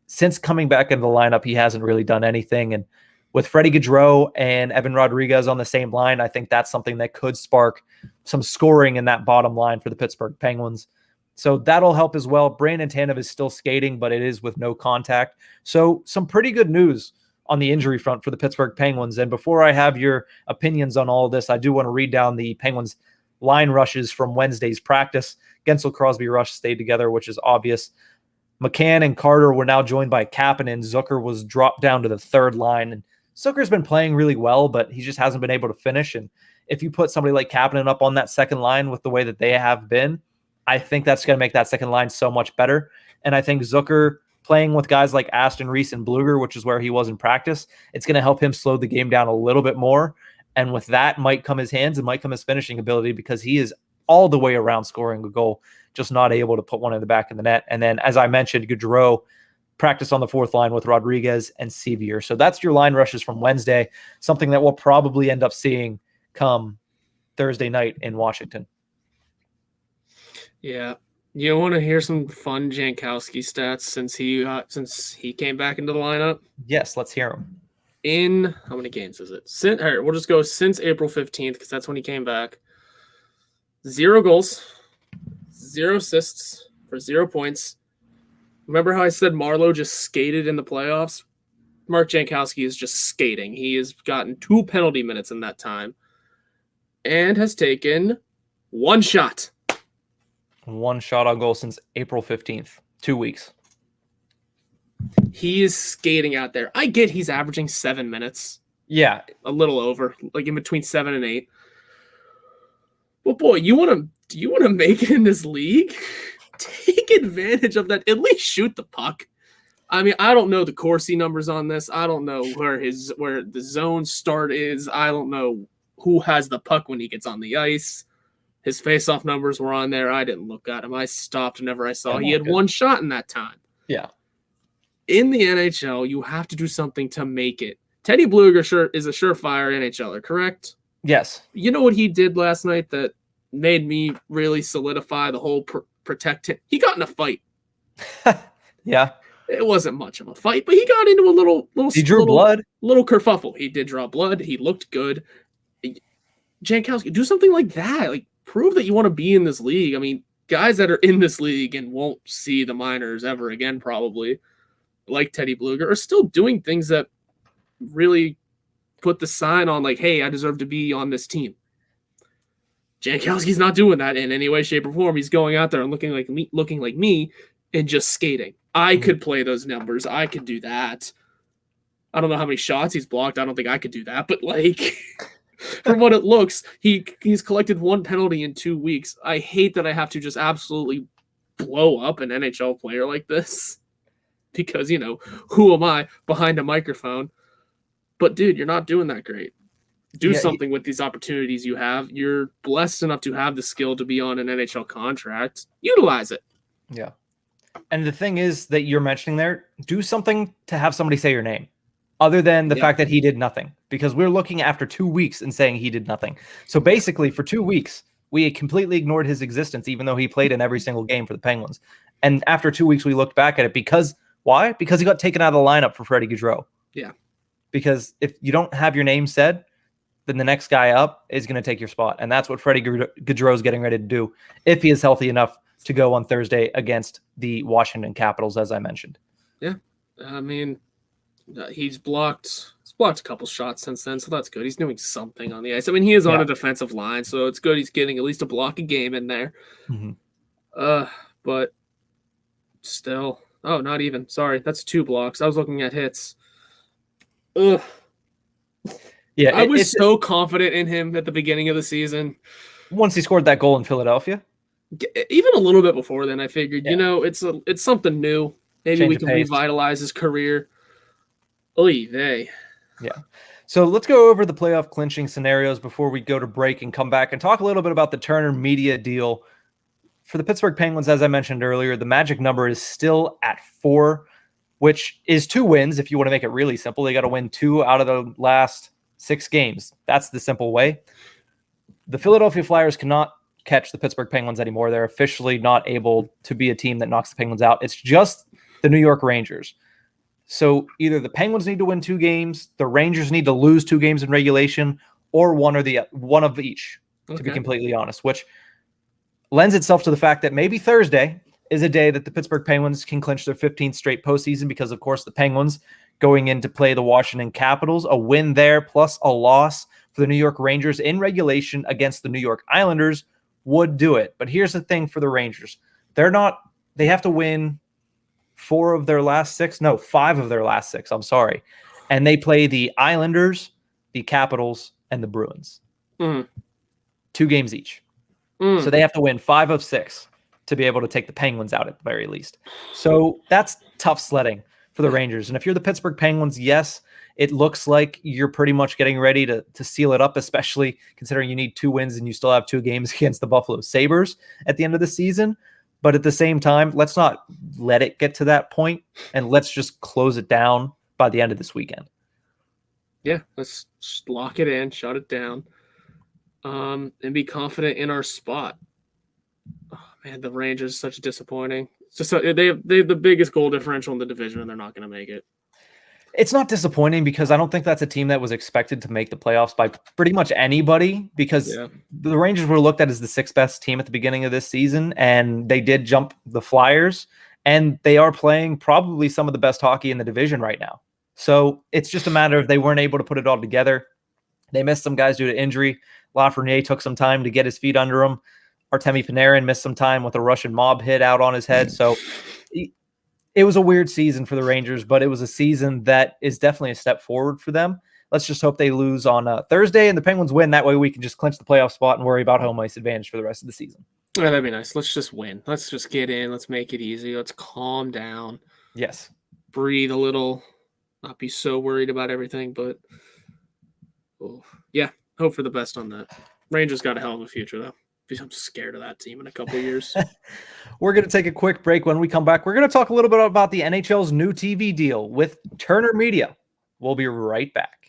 since coming back into the lineup, he hasn't really done anything. And with Freddie Gaudreau and Evan Rodriguez on the same line, I think that's something that could spark some scoring in that bottom line for the Pittsburgh Penguins. So that'll help as well. Brandon Tanev is still skating, but it is with no contact. So some pretty good news on the injury front for the Pittsburgh Penguins. And before I have your opinions on all of this, I do want to read down the Penguins line rushes from Wednesday's practice. Gensel, Crosby, Rush stayed together, which is obvious. McCann and Carter were now joined by Kapanen. Zucker was dropped down to the third line. And Zucker's been playing really well, but he just hasn't been able to finish. And if you put somebody like Kapanen up on that second line with the way that they have been, I think that's going to make that second line so much better. And I think Zucker playing with guys like Aston Reese and Bluger, which is where he was in practice, it's going to help him slow the game down a little bit more. And with that might come his hands and might come his finishing ability, because he is all the way around scoring a goal, just not able to put one in the back of the net. And then, as I mentioned, Gaudreau practice on the fourth line with Rodriguez and Sevier. So that's your line rushes from Wednesday, something that we'll probably end up seeing come Thursday night in Washington. Yeah. You want to hear some fun Jankowski stats since he came back into the lineup? Yes, let's hear them. In how many games is it? We'll just go since April 15th, because that's when he came back. 0 goals, 0 assists for 0 points. Remember how I said Marleau just skated in the playoffs? Mark Jankowski is just skating. He has gotten 2 penalty minutes in that time and has taken 1 shot. 1 shot on goal since April 15th. 2 weeks. He is skating out there. I get he's averaging 7 minutes. Yeah. A little over, like in between 7 and 8. But boy, do you want to make it in this league? Take advantage of that. At least shoot the puck. I mean, I don't know the Corsi numbers on this. I don't know where the zone start is. I don't know who has the puck when he gets on the ice. His face-off numbers were on there. I didn't look at him. I stopped whenever I saw he had 1 shot in that time. Yeah. In the NHL, you have to do something to make it. Teddy Bluger is a surefire NHLer, correct? Yes. You know what he did last night that made me really solidify the whole protect him? He got in a fight. Yeah. It wasn't much of a fight, but he got into a little he drew blood. Little kerfuffle. He did draw blood. He looked good. Jankowski, do something like that. Like, prove that you want to be in this league. I mean, guys that are in this league and won't see the minors ever again, probably, like Teddy Bluger, are still doing things that really put the sign on, like, hey, I deserve to be on this team. Jankowski's not doing that in any way, shape, or form. He's going out there and looking like me and just skating. I could play those numbers. I could do that. I don't know how many shots he's blocked. I don't think I could do that, but like From what it looks, he's collected 1 penalty in 2 weeks. I hate that I have to just absolutely blow up an NHL player like this because, who am I behind a microphone? But, dude, you're not doing that great. Do something with these opportunities you have. You're blessed enough to have the skill to be on an NHL contract. Utilize it. Yeah. And the thing is that you're mentioning there, do something to have somebody say your name other than the fact that he did nothing, because we're looking after 2 weeks and saying he did nothing. So basically for 2 weeks, we completely ignored his existence, even though he played in every single game for the Penguins. And after 2 weeks, we looked back at it because why? Because he got taken out of the lineup for Freddie Gaudreau. Yeah. Because if you don't have your name said, then the next guy up is going to take your spot. And that's what Freddie Gaudreau is getting ready to do if he is healthy enough to go on Thursday against the Washington Capitals, as I mentioned. Yeah. I mean, he's blocked a couple shots since then, so that's good. He's doing something on the ice. I mean, he is on a defensive line, so it's good he's getting at least a block a game in there. Mm-hmm. But still, not even. Sorry, that's 2 blocks. I was looking at hits. Ugh. Yeah, I was so confident in him at the beginning of the season. Once he scored that goal in Philadelphia? Even a little bit before then, I figured, it's something new. Maybe we can revitalize his career. Oy vey. Yeah. So let's go over the playoff clinching scenarios before we go to break and come back and talk a little bit about the Turner Media deal. For the Pittsburgh Penguins, as I mentioned earlier, the magic number is still at 4, which is 2 wins. If you want to make it really simple, they got to win 2 out of the last 6 games. That's the simple way. The Philadelphia Flyers cannot catch the Pittsburgh Penguins anymore. They're officially not able to be a team that knocks the Penguins out. It's just the New York Rangers. So either the Penguins need to win 2 games, the Rangers need to lose 2 games in regulation, or one of each, to be completely honest, which lends itself to the fact that maybe Thursday is a day that the Pittsburgh Penguins can clinch their 15th straight postseason because, of course, the Penguins going in to play the Washington Capitals, a win there plus a loss for the New York Rangers in regulation against the New York Islanders would do it. But here's the thing for the Rangers. They have to win 5 of their last 6. I'm sorry. And they play the Islanders, the Capitals, and the Bruins. 2 games each. So they have to win 5 of 6 to be able to take the Penguins out at the very least. So that's tough sledding for the Rangers. And if you're the Pittsburgh Penguins, yes, it looks like you're pretty much getting ready to seal it up, especially considering you need 2 wins and you still have 2 games against the Buffalo Sabres at the end of the season. But at the same time, let's not let it get to that point, and let's just close it down by the end of this weekend. Yeah, let's just lock it in, shut it down, and be confident in our spot. Oh, man, the Rangers such disappointing. It's just they have the biggest goal differential in the division, and they're not going to make it. It's not disappointing because I don't think that's a team that was expected to make the playoffs by pretty much anybody, because the Rangers were looked at as the 6th best team at the beginning of this season, and they did jump the Flyers, and they are playing probably some of the best hockey in the division right now. So it's just a matter of they weren't able to put it all together. They missed some guys due to injury. Lafreniere took some time to get his feet under him. Artemi Panarin missed some time with a Russian mob hit out on his head. So it was a weird season for the Rangers, but it was a season that is definitely a step forward for them. Let's just hope they lose on Thursday and the Penguins win. That way we can just clinch the playoff spot and worry about home ice advantage for the rest of the season. Yeah, that'd be nice. Let's just win. Let's just get in. Let's make it easy. Let's calm down. Yes. Breathe a little. Not be so worried about everything, but yeah, hope for the best on that. Rangers got a hell of a future, though. I'm scared of that team in a couple of years. We're going to take a quick break. When we come back, we're going to talk a little bit about the NHL's new TV deal with Turner Media. We'll be right back.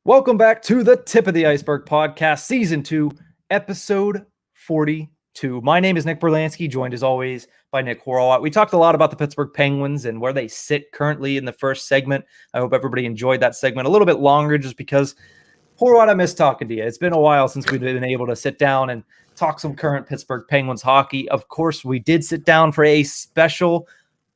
Welcome back to the Tip of the Ice-Burgh podcast, season 2, episode 42. My name is Nick Brlansky, joined as always by Nick Horwat. We talked a lot about the Pittsburgh Penguins and where they sit currently in the first segment. I hope everybody enjoyed that segment a little bit longer just because, Horwat, I miss talking to you. It's been a while since we've been able to sit down and talk some current Pittsburgh Penguins hockey. Of course, we did sit down for a special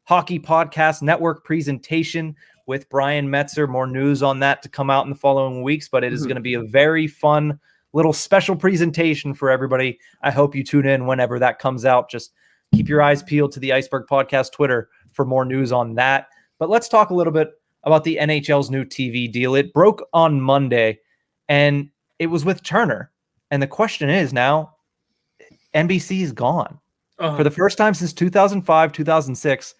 Hockey Podcast Network presentation with Brian Metzer. More news on that to come out in the following weeks, but it is going to be a very fun little special presentation for everybody. I hope you tune in whenever that comes out. Just keep your eyes peeled to the Ice-Burgh Podcast Twitter for more news on that. But let's talk a little bit about the NHL's new TV deal. It broke on Monday, and it was with Turner. And the question is now, NBC is gone. For the first time since 2005, 2006,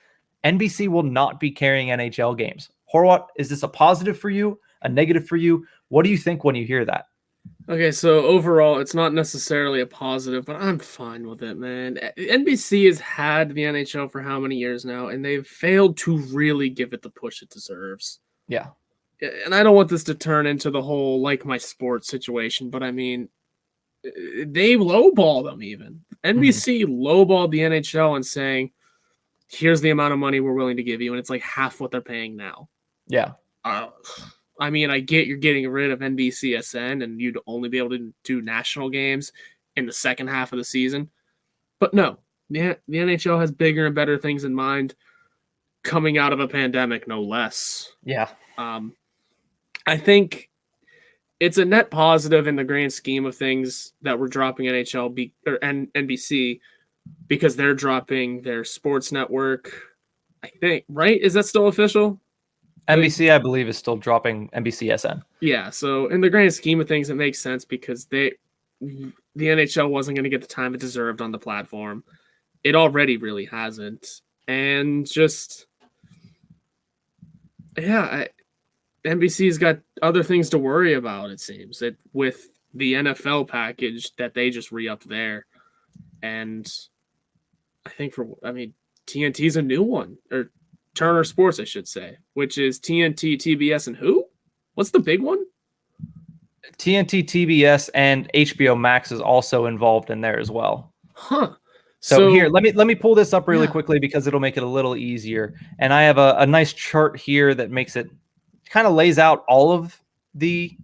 NBC will not be carrying NHL games. Horwat, is this a positive for you, a negative for you? What do you think when you hear that? Okay, so overall, it's not necessarily a positive, but I'm fine with it, man. NBC has had the NHL for how many years now, and they've failed to really give it the push it deserves. Yeah. And I don't want this to turn into the whole like my sports situation, but I mean, they lowball them even. NBC lowballed the NHL and saying, here's the amount of money we're willing to give you, and it's like half what they're paying now. Yeah. I mean, I get you're getting rid of NBCSN and you'd only be able to do national games in the second half of the season. But no, the NHL has bigger and better things in mind coming out of a pandemic, no less. Yeah. I think it's a net positive in the grand scheme of things that we're dropping NHL or NBC because they're dropping their sports network. I think, right? Is that still official? NBC, I believe, is still dropping NBCSN. Yeah, so in the grand scheme of things, it makes sense because the NHL wasn't going to get the time it deserved on the platform. It already really hasn't. And just, yeah, NBC's got other things to worry about, it seems, with the NFL package that they just re-upped there. And I think TNT's a new one, or Turner Sports, I should say, which is TNT, TBS, and who? What's the big one? TNT, TBS, and HBO Max is also involved in there as well. Huh. So here, let me pull this up really quickly because it'll make it a little easier. And I have a nice chart here that makes it kind of lays out all of the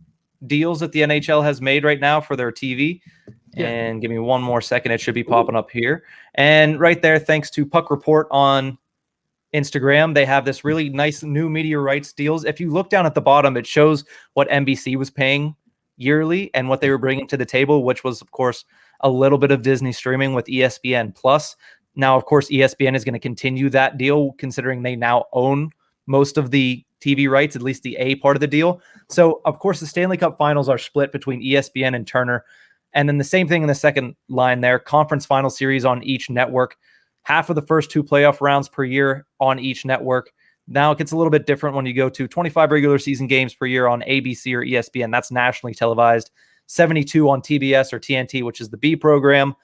deals that the NHL has made right now for their TV. Yeah. And give me one more second. It should be popping up here. And right there, thanks to Puck Report on Instagram, they have this really nice new media rights deals. If you look down at the bottom, it shows what NBC was paying yearly and what they were bringing to the table, which was, of course, a little bit of Disney streaming with ESPN Plus. Now, of course, ESPN is going to continue that deal considering they now own most of the TV rights, at least the A part of the deal. So, of course, the Stanley Cup finals are split between ESPN and Turner. And then the same thing in the second line there, conference final series on each network. Half of the first two playoff rounds per year on each network. Now it gets a little bit different when you go to 25 regular season games per year on ABC or ESPN. That's nationally televised. 72 on TBS or TNT, which is the B program.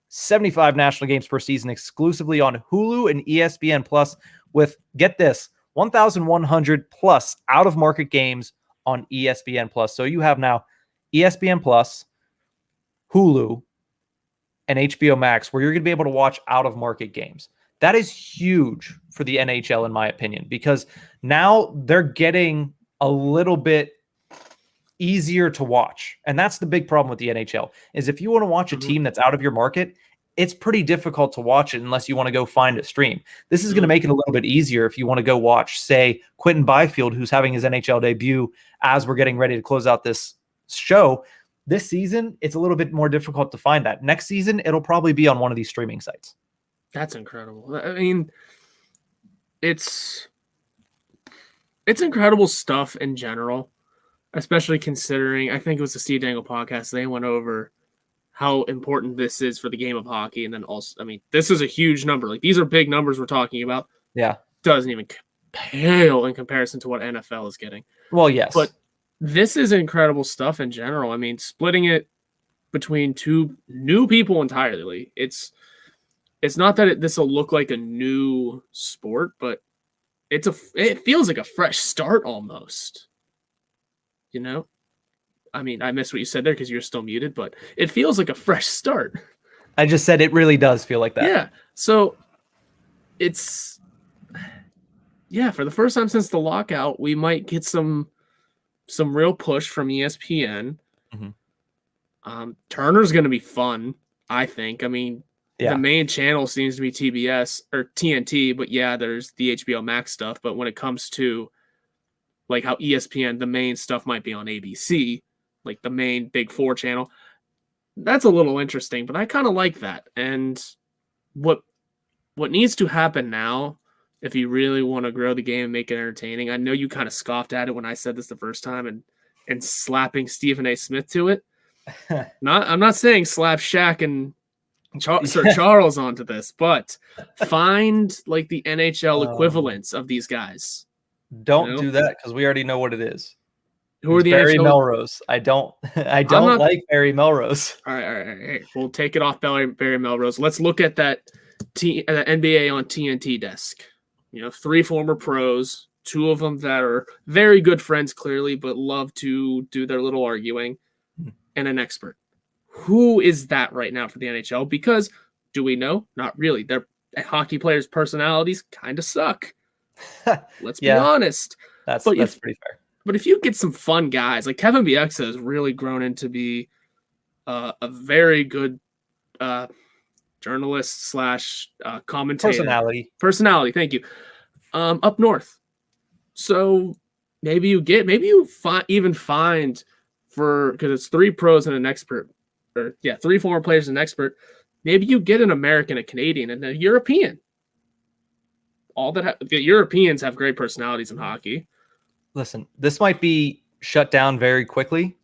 75 national games per season exclusively on Hulu and ESPN Plus with, get this, 1,100 plus out-of-market games on ESPN Plus. So you have now ESPN Plus, Hulu, and HBO Max, where you're going to be able to watch out-of-market games. That is huge for the NHL, in my opinion, because now they're getting a little bit easier to watch. And that's the big problem with the NHL, is if you want to watch a team that's out of your market, it's pretty difficult to watch it unless you want to go find a stream. This is going to make it a little bit easier if you want to go watch, say, Quentin Byfield, who's having his NHL debut as we're getting ready to close out this show. This season, it's a little bit more difficult to find that. Next season, it'll probably be on one of these streaming sites. That's incredible. I mean, it's incredible stuff in general, especially considering, I think it was the Steve Dangle podcast, they went over how important this is for the game of hockey. And then also, I mean, this is a huge number. Like, these are big numbers we're talking about. Yeah. Doesn't even pale in comparison to what NFL is getting. Well, yes. But this is incredible stuff in general. I mean, splitting it between two new people entirely. It's not that this will look like a new sport, but it feels like a fresh start almost. You know? I mean, I missed what you said there because you're still muted, but it feels like a fresh start. I just said it really does feel like that. Yeah. So it's, for the first time since the lockout, we might get some real push from ESPN. Turner's going to be fun, I think. I mean, the main channel seems to be TBS or TNT, but there's the HBO Max stuff. But when it comes to like how ESPN, the main stuff might be on ABC, like the main Big Four channel. That's a little interesting, but I kind of like that. And what needs to happen now, if you really want to grow the game and make it entertaining, I know you kind of scoffed at it when I said this the first time and slapping Stephen A. Smith to it. I'm not saying slap Shaq and Sir Charles onto this, but find like the NHL equivalents of these guys. Don't do that because we already know what it is. Who are the Barry NHL? Melrose? I don't like Barry Melrose. All right. We'll take it off Barry Melrose. Let's look at that NBA on TNT desk. 3 former pros, 2 of them that are very good friends, clearly, but love to do their little arguing, and an expert. Who is that right now for the NHL? Because do we know? Not really. Their hockey players' personalities kind of suck. Let's be honest. That's pretty fair. But if you get some fun guys, like Kevin Bieksa has really grown into be a very good journalist / commentator. Personality, thank you. Up north. So maybe you find because it's 3 pros and an expert. 3 former players and an expert. Maybe you get an American, a Canadian, and a European. The Europeans have great personalities in hockey. Listen, this might be shut down very quickly.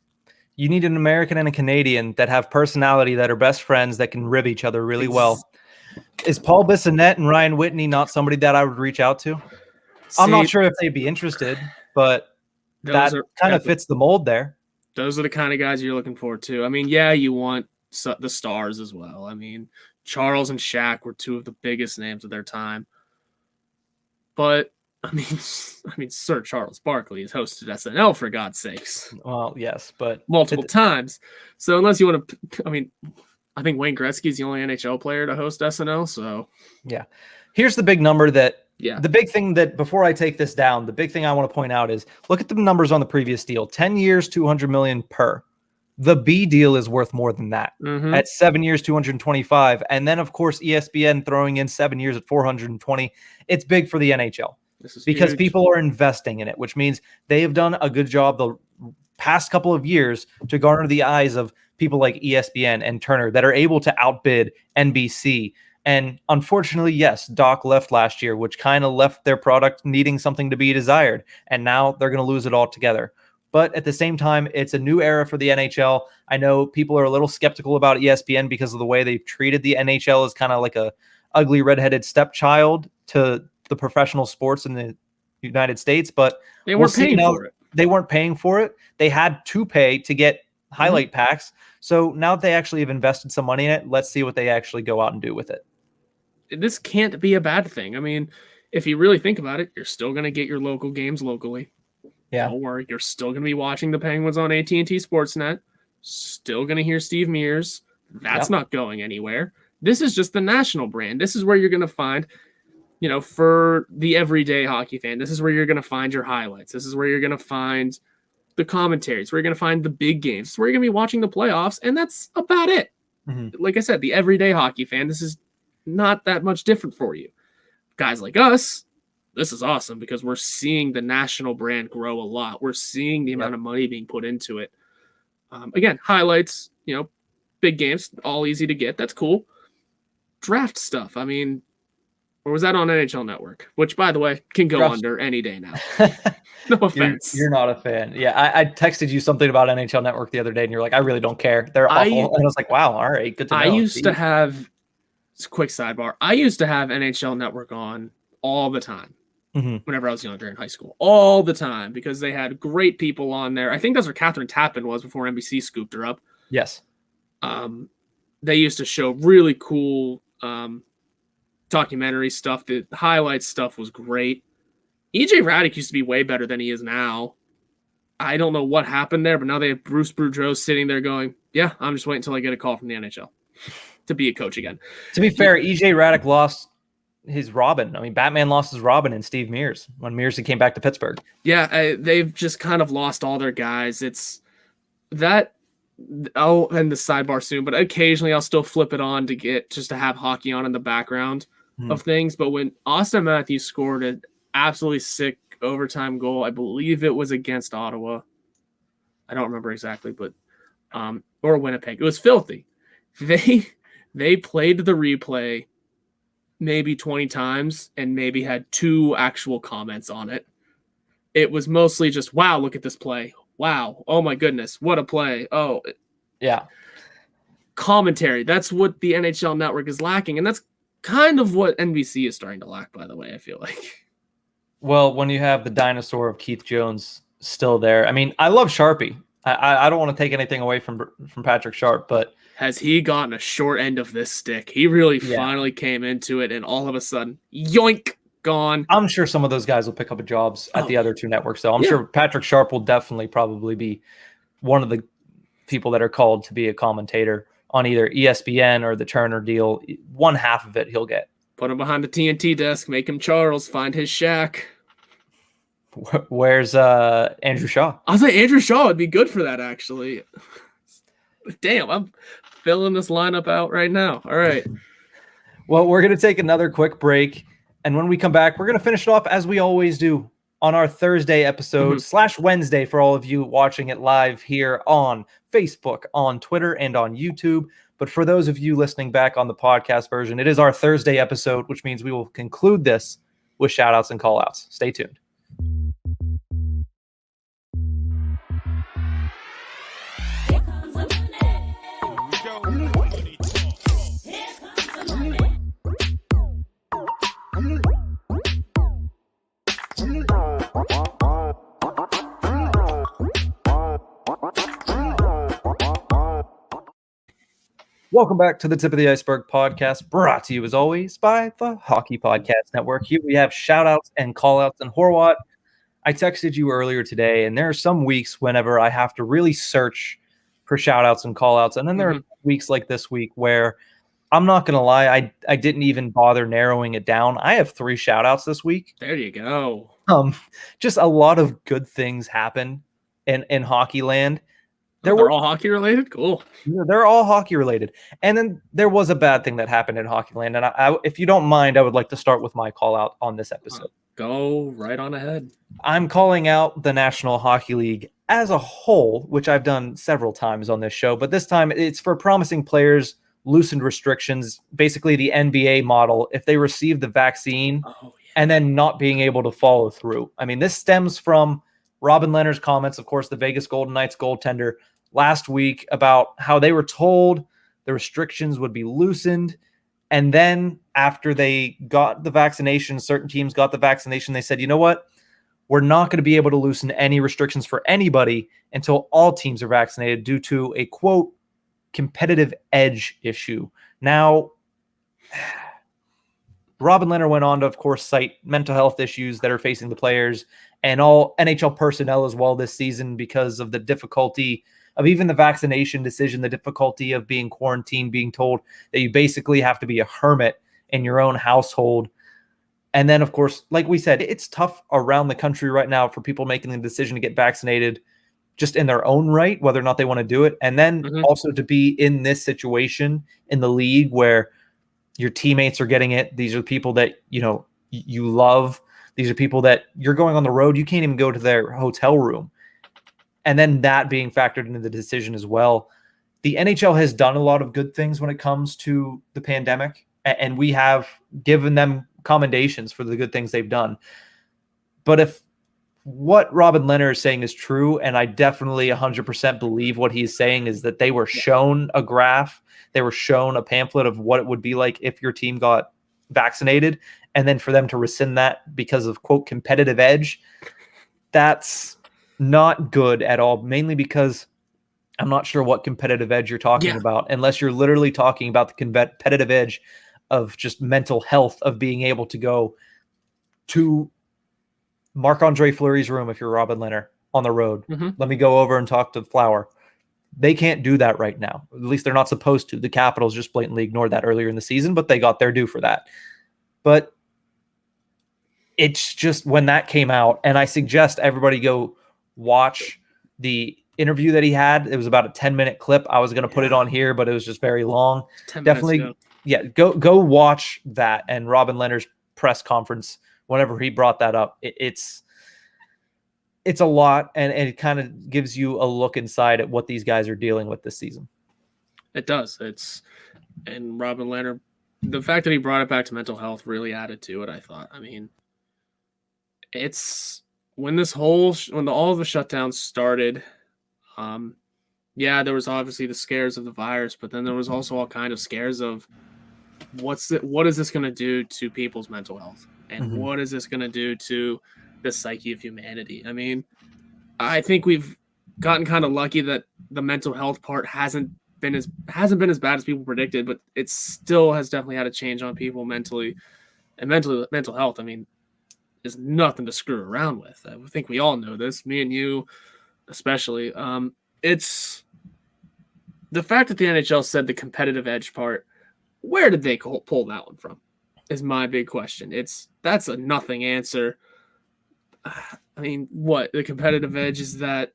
You need an American and a Canadian that have personality, that are best friends, that can rib each other really well. Is Paul Bissonnette and Ryan Whitney not somebody that I would reach out to? I'm not sure if they'd be interested, but that kind of fits the mold there. Those are the kind of guys you're looking for too. I mean, yeah, you want the stars as well. I mean, Charles and Shaq were 2 of the biggest names of their time. But I mean, Sir Charles Barkley has hosted SNL for God's sakes. Well, yes, but multiple times. So unless you want to, I think Wayne Gretzky is the only NHL player to host SNL. So yeah, here's the big number the big thing that before I take this down, the big thing I want to point out is look at the numbers on the previous deal: 10 years, $200 million per. The B deal is worth more than that at 7 years, 225, and then of course ESPN throwing in 7 years at 420. It's big for the NHL. Because huge. People are investing in it, which means they have done a good job the past couple of years to garner the eyes of people like ESPN and Turner that are able to outbid NBC. And unfortunately, yes, Doc left last year, which kind of left their product needing something to be desired. And now they're going to lose it all together. But at the same time, it's a new era for the NHL. I know people are a little skeptical about ESPN because of the way they've treated the NHL as kind of like a ugly redheaded stepchild to the professional sports in the United States, but they weren't paying for it. They weren't paying for it. They had to pay to get highlight packs. So now that they actually have invested some money in it, let's see what they actually go out and do with it. This can't be a bad thing. I mean, if you really think about it, you're still going to get your local games locally. Yeah. Don't worry. You're still going to be watching the Penguins on AT&T Sportsnet. Still going to hear Steve Mears. That's not going anywhere. This is just the national brand. This is where you're going to find, for the everyday hockey fan, this is where you're going to find your highlights. This is where you're going to find the commentaries, where you're going to find the big games. This is where you're going to be watching the playoffs, and that's about it. Like I said, the everyday hockey fan, this is not that much different for you. Guys like us, this is awesome because we're seeing the national brand grow a lot. We're seeing the amount of money being put into it. Again, highlights, big games, all easy to get. That's cool. Draft stuff. I mean, or was that on NHL Network? Which, by the way, can go under any day now. No offense. You're not a fan. Yeah, I texted you something about NHL Network the other day, and you're like, I really don't care. They're awful. And I was like, wow, all right, good to know. I used to have, it's a quick sidebar, I used to have NHL Network on all the time whenever I was younger in high school. All the time, because they had great people on there. I think that's where Catherine Tappan was before NBC scooped her up. Yes. They used to show really cool documentary stuff. The highlights stuff was great. EJ Radick used to be way better than he is now. I don't know what happened there, but now they have Bruce Boudreau sitting there going, yeah, I'm just waiting until I get a call from the NHL to be a coach again. To be fair, EJ Radick lost his Robin. I mean, Batman lost his Robin and Steve Mears when Mears came back to Pittsburgh. Yeah, they've just kind of lost all their guys. It's that I'll end the sidebar soon, but occasionally I'll still flip it on to have hockey on in the background of things. But when Austin Matthews scored an absolutely sick overtime goal, I believe it was against Ottawa. I don't remember exactly, but or Winnipeg. It was filthy. They played the replay maybe 20 times and maybe had 2 actual comments on it. It was mostly just, wow, look at this play. Wow. Oh my goodness. What a play. Oh, Yeah. commentary. That's what the NHL network is lacking. And that's kind of what NBC is starting to lack, by the way, I feel like. Well, when you have the dinosaur of Keith Jones still there, I mean, I love Sharpie. I don't want to take anything away from Patrick Sharp, but Has he gotten a short end of this stick? He really finally came into it, and all of a sudden, yoink, gone. I'm sure some of those guys will pick up jobs at the other 2 networks, though. I'm sure Patrick Sharp will definitely probably be one of the people that are called to be a commentator on either ESPN or the Turner deal. One half of it he'll get. Put him behind the TNT desk, make him Charles, find his shack. Where's Andrew Shaw? I was like, Andrew Shaw would be good for that, actually. Damn, I'm filling this lineup out right now. All right. Well, we're going to take another quick break. And when we come back, we're going to finish it off as we always do on our Thursday episode / Wednesday for all of you watching it live here on Facebook, on Twitter, and on YouTube. But for those of you listening back on the podcast version, it is our Thursday episode, which means we will conclude this with shout outs and call outs. Stay tuned. Welcome back to the Tip of the Ice-Burgh podcast, brought to you as always by the Hockey Podcast Network. Here we have shout-outs and call-outs. And Horwat, I texted you earlier today, and there are some weeks whenever I have to really search for shout-outs and call-outs. And then there are weeks like this week where I'm not going to lie, I didn't even bother narrowing it down. I have 3 shout-outs this week. There you go. Just a lot of good things happen in hockey land. They're all hockey related? Cool. They're all hockey related. And then there was a bad thing that happened in hockey land. And I, if you don't mind, I would like to start with my call out on this episode. Go right on ahead. I'm calling out the National Hockey League as a whole, which I've done several times on this show. But this time it's for promising players, loosened restrictions, basically the NBA model, if they receive the vaccine and then not being able to follow through. I mean, this stems from Robin Lehner's comments, of course, the Vegas Golden Knights goaltender, last week about how they were told the restrictions would be loosened. And then after they got the vaccination, certain teams got the vaccination, they said, you know what? We're not going to be able to loosen any restrictions for anybody until all teams are vaccinated due to a, quote, competitive edge issue. Now, Robin Lehner went on to, of course, cite mental health issues that are facing the players and all NHL personnel as well this season because of the difficulty of even the vaccination decision, the difficulty of being quarantined, being told that you basically have to be a hermit in your own household. And then, of course, like we said, it's tough around the country right now for people making the decision to get vaccinated just in their own right, whether or not they want to do it. And then also to be in this situation in the league where your teammates are getting it. These are people that, you know, you love. These are people that you're going on the road. You can't even go to their hotel room. And then that being factored into the decision as well. The NHL has done a lot of good things when it comes to the pandemic, and we have given them commendations for the good things they've done. But if what Robin Lehner is saying is true, and I definitely 100% believe what he's saying, is that they were shown a graph, they were shown a pamphlet of what it would be like if your team got vaccinated, and then for them to rescind that because of, quote, competitive edge, that's not good at all, mainly because I'm not sure what competitive edge you're talking about, unless you're literally talking about the competitive edge of just mental health, of being able to go to Marc-Andre Fleury's room if you're Robin Lehner on the road. Let me go over and talk to Flower. They can't do that right now. At least they're not supposed to. The Capitals just blatantly ignored that earlier in the season, but they got their due for that. But it's just when that came out, and I suggest everybody go watch the interview that he had. It was about a 10-minute clip. I was going to put it on here, but it was just very long. Definitely, go watch that and Robin Lehner's press conference whenever he brought that up. it's a lot, and it kind of gives you a look inside at what these guys are dealing with this season. It does. And Robin Lehner, the fact that he brought it back to mental health really added to it, I thought. I mean, it's when all the shutdowns started, there was obviously the scares of the virus, but then there was also all kind of scares of what is this going to do to people's mental health, and what is this going to do to the psyche of humanity. I mean, I think we've gotten kind of lucky that the mental health part hasn't been as bad as people predicted, but it still has definitely had a change on people mentally, and mental health, I mean, is nothing to screw around with. I think we all know this, me and you especially. It's the fact that the NHL said the competitive edge part. Where did they pull that one from? Is my big question. That's a nothing answer. I mean, what the competitive edge is that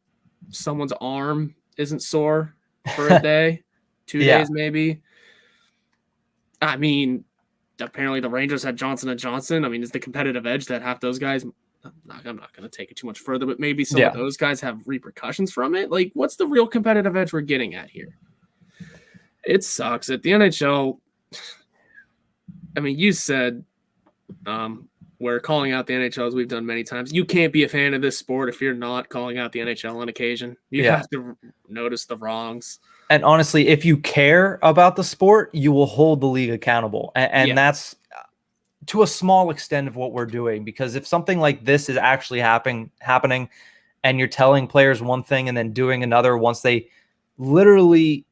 someone's arm isn't sore for a day, 2 days maybe. I mean, apparently the Rangers had Johnson & Johnson. I mean, is the competitive edge that half those guys? I'm not going to take it too much further, but maybe some of those guys have repercussions from it. Like, what's the real competitive edge we're getting at here? It sucks at the NHL. I mean, you said we're calling out the NHL as we've done many times. You can't be a fan of this sport if you're not calling out the NHL on occasion. You have to notice the wrongs. And honestly, if you care about the sport, you will hold the league accountable. And that's to a small extent of what we're doing. Because if something like this is actually happening and you're telling players one thing and then doing another once they literally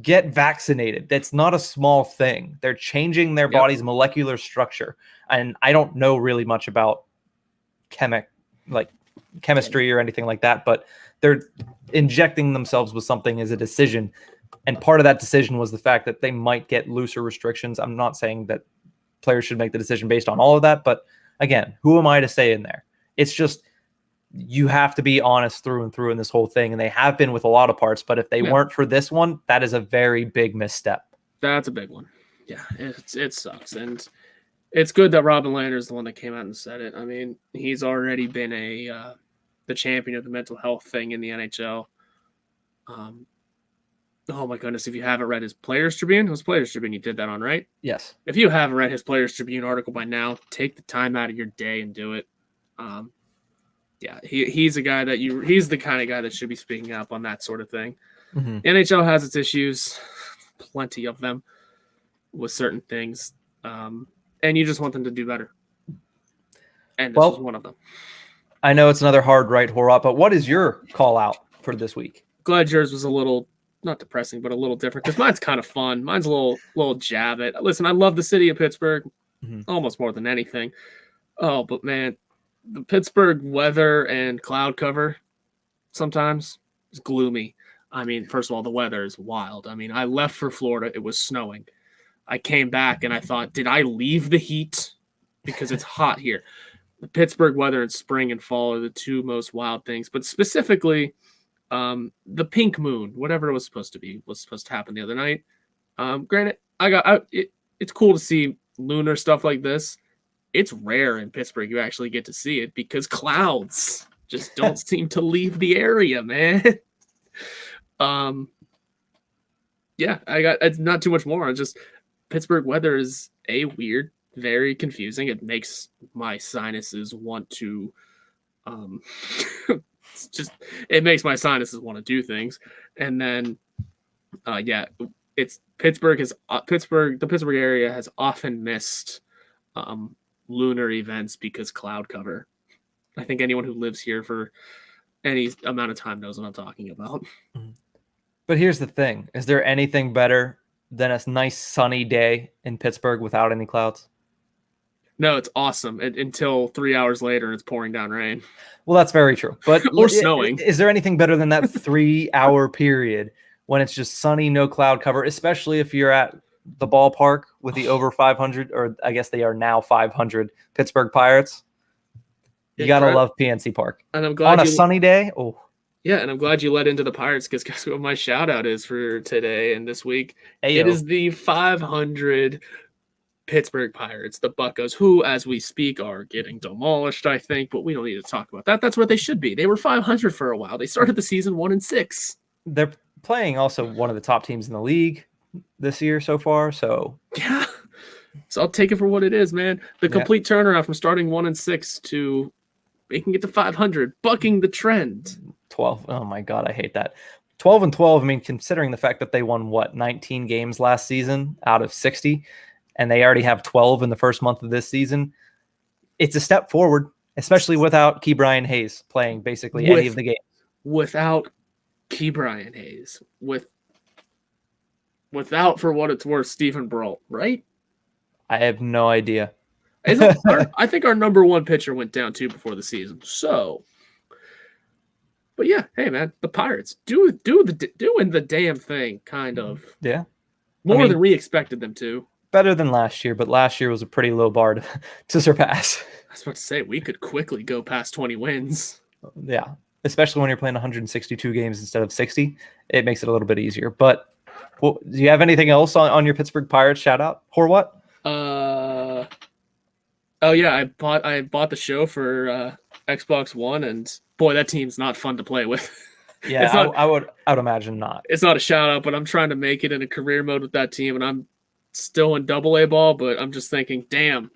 get vaccinated, that's not a small thing. They're changing their body's molecular structure. And I don't know really much about chemistry or anything like that, but they're injecting themselves with something as a decision. And part of that decision was the fact that they might get looser restrictions. I'm not saying that players should make the decision based on all of that, but again, who am I to say in there? It's just, you have to be honest through and through in this whole thing. And they have been with a lot of parts, but if they weren't for this one, that is a very big misstep. That's a big one. Yeah, it sucks. And it's good that Robin Lehner is the one that came out and said it. I mean, he's already been the champion of the mental health thing in the NHL. Oh my goodness, if you haven't read his Players Tribune, it was Players Tribune you did that on, right? Yes. If you haven't read his Players Tribune article by now, take the time out of your day and do it. He's a guy he's the kind of guy that should be speaking up on that sort of thing. The NHL has its issues, plenty of them, with certain things. And you just want them to do better. And this was one of them. I know it's another hard right, Horwat, but what is your call out for this week? Glad yours was a little, not depressing, but a little different, because mine's kind of fun. Mine's a little jab at. Listen, I love the city of Pittsburgh almost more than anything. Oh, but man, the Pittsburgh weather and cloud cover sometimes is gloomy. I mean, first of all, the weather is wild. I mean, I left for Florida. It was snowing. I came back and I thought, did I leave the heat? Because it's hot here. The Pittsburgh weather in spring and fall are the two most wild things. But specifically, the pink moon, whatever it was supposed to be, was supposed to happen the other night. Granted, it's cool to see lunar stuff like this. It's rare in Pittsburgh you actually get to see it because clouds just don't seem to leave the area, man. It's not too much more. It's just Pittsburgh weather is weird, very confusing. It makes my sinuses want to it makes my sinuses want to do things. And then it's the Pittsburgh area has often missed lunar events because cloud cover. I think anyone who lives here for any amount of time knows what I'm talking about. But here's the thing. Is there anything better than a nice sunny day in Pittsburgh without any clouds? No, it's awesome until 3 hours later it's pouring down rain. Well, that's very true. But or snowing. Is there anything better than that 3-hour period when it's just sunny, no cloud cover, especially if you're at the ballpark with the over 500, or I guess they are now 500 Pittsburgh Pirates? You got to love PNC Park. And I'm glad on a sunny day. Oh, yeah, and I'm glad you led into the Pirates, because guess what my shout out is for today and this week? Ayo. It is the 500 Pittsburgh Pirates, the Buccos, who, as we speak, are getting demolished, I think, but we don't need to talk about that. That's where they should be. They were 500 for a while. They started the season 1-6. They're playing also one of the top teams in the league this year so far. So yeah, so I'll take it for what it is, man. The complete turnaround from starting 1-6 to making it to 500, bucking the trend. 12. Oh my God, I hate that. 12-12. I mean, considering the fact that they won 19 games last season out of 60, and they already have 12 in the first month of this season, it's a step forward, especially without Ke'Bryan Hayes playing basically any of the games. Without Ke'Bryan Hayes, without, for what it's worth, Stephen Brault, right? I have no idea. I think our number one pitcher went down too before the season. So, but yeah, hey man, the Pirates doing the damn thing, kind of. Yeah, more than we expected them to. Better than last year, but last year was a pretty low bar to surpass. I was about to say we could quickly go past 20 wins. Yeah, especially when you're playing 162 games instead of 60, it makes it a little bit easier. But do you have anything else on your Pittsburgh Pirates shout out, Horwat? Oh yeah, I bought the show for Xbox One, and boy, that team's not fun to play with. Yeah, I would imagine not. It's not a shout out, but I'm trying to make it in a career mode with that team, and I'm still in AA ball, but I'm just thinking, damn,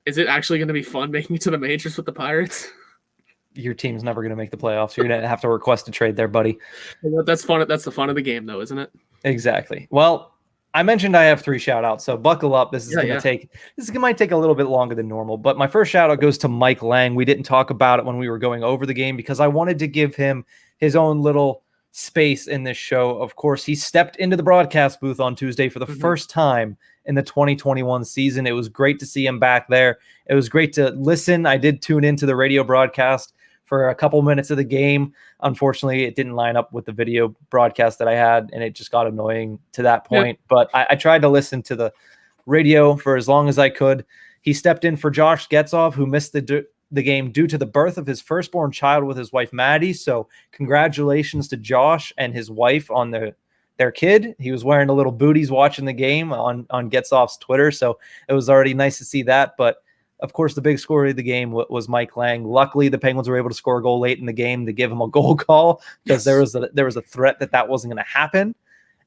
is it actually going to be fun making it to the majors with the Pirates? Your team's never going to make the playoffs. You're going to have to request a trade there, buddy. That's fun. That's the fun of the game, though, isn't it? Exactly. Well, I mentioned I have 3 shout-outs, so buckle up. This might take a little bit longer than normal, but my first shout-out goes to Mike Lang. We didn't talk about it when we were going over the game because I wanted to give him his own little space in this show. Of course, he stepped into the broadcast booth on Tuesday for the first time in the 2021 season. It was great to see him back there. It was great to listen. I did tune into the radio broadcast for a couple minutes of the game. Unfortunately, it didn't line up with the video broadcast that I had, and it just got annoying to that point. Yeah. But I tried to listen to the radio for as long as I could. He stepped in for Josh Getzov, who missed the game due to the birth of his firstborn child with his wife, Maddie. So congratulations to Josh and his wife on their kid. He was wearing a little booties watching the game on Getzov's Twitter. So it was already nice to see that. But of course, the big scorer of the game was Mike Lang. Luckily, the Penguins were able to score a goal late in the game to give him a goal call because there was a threat that wasn't going to happen.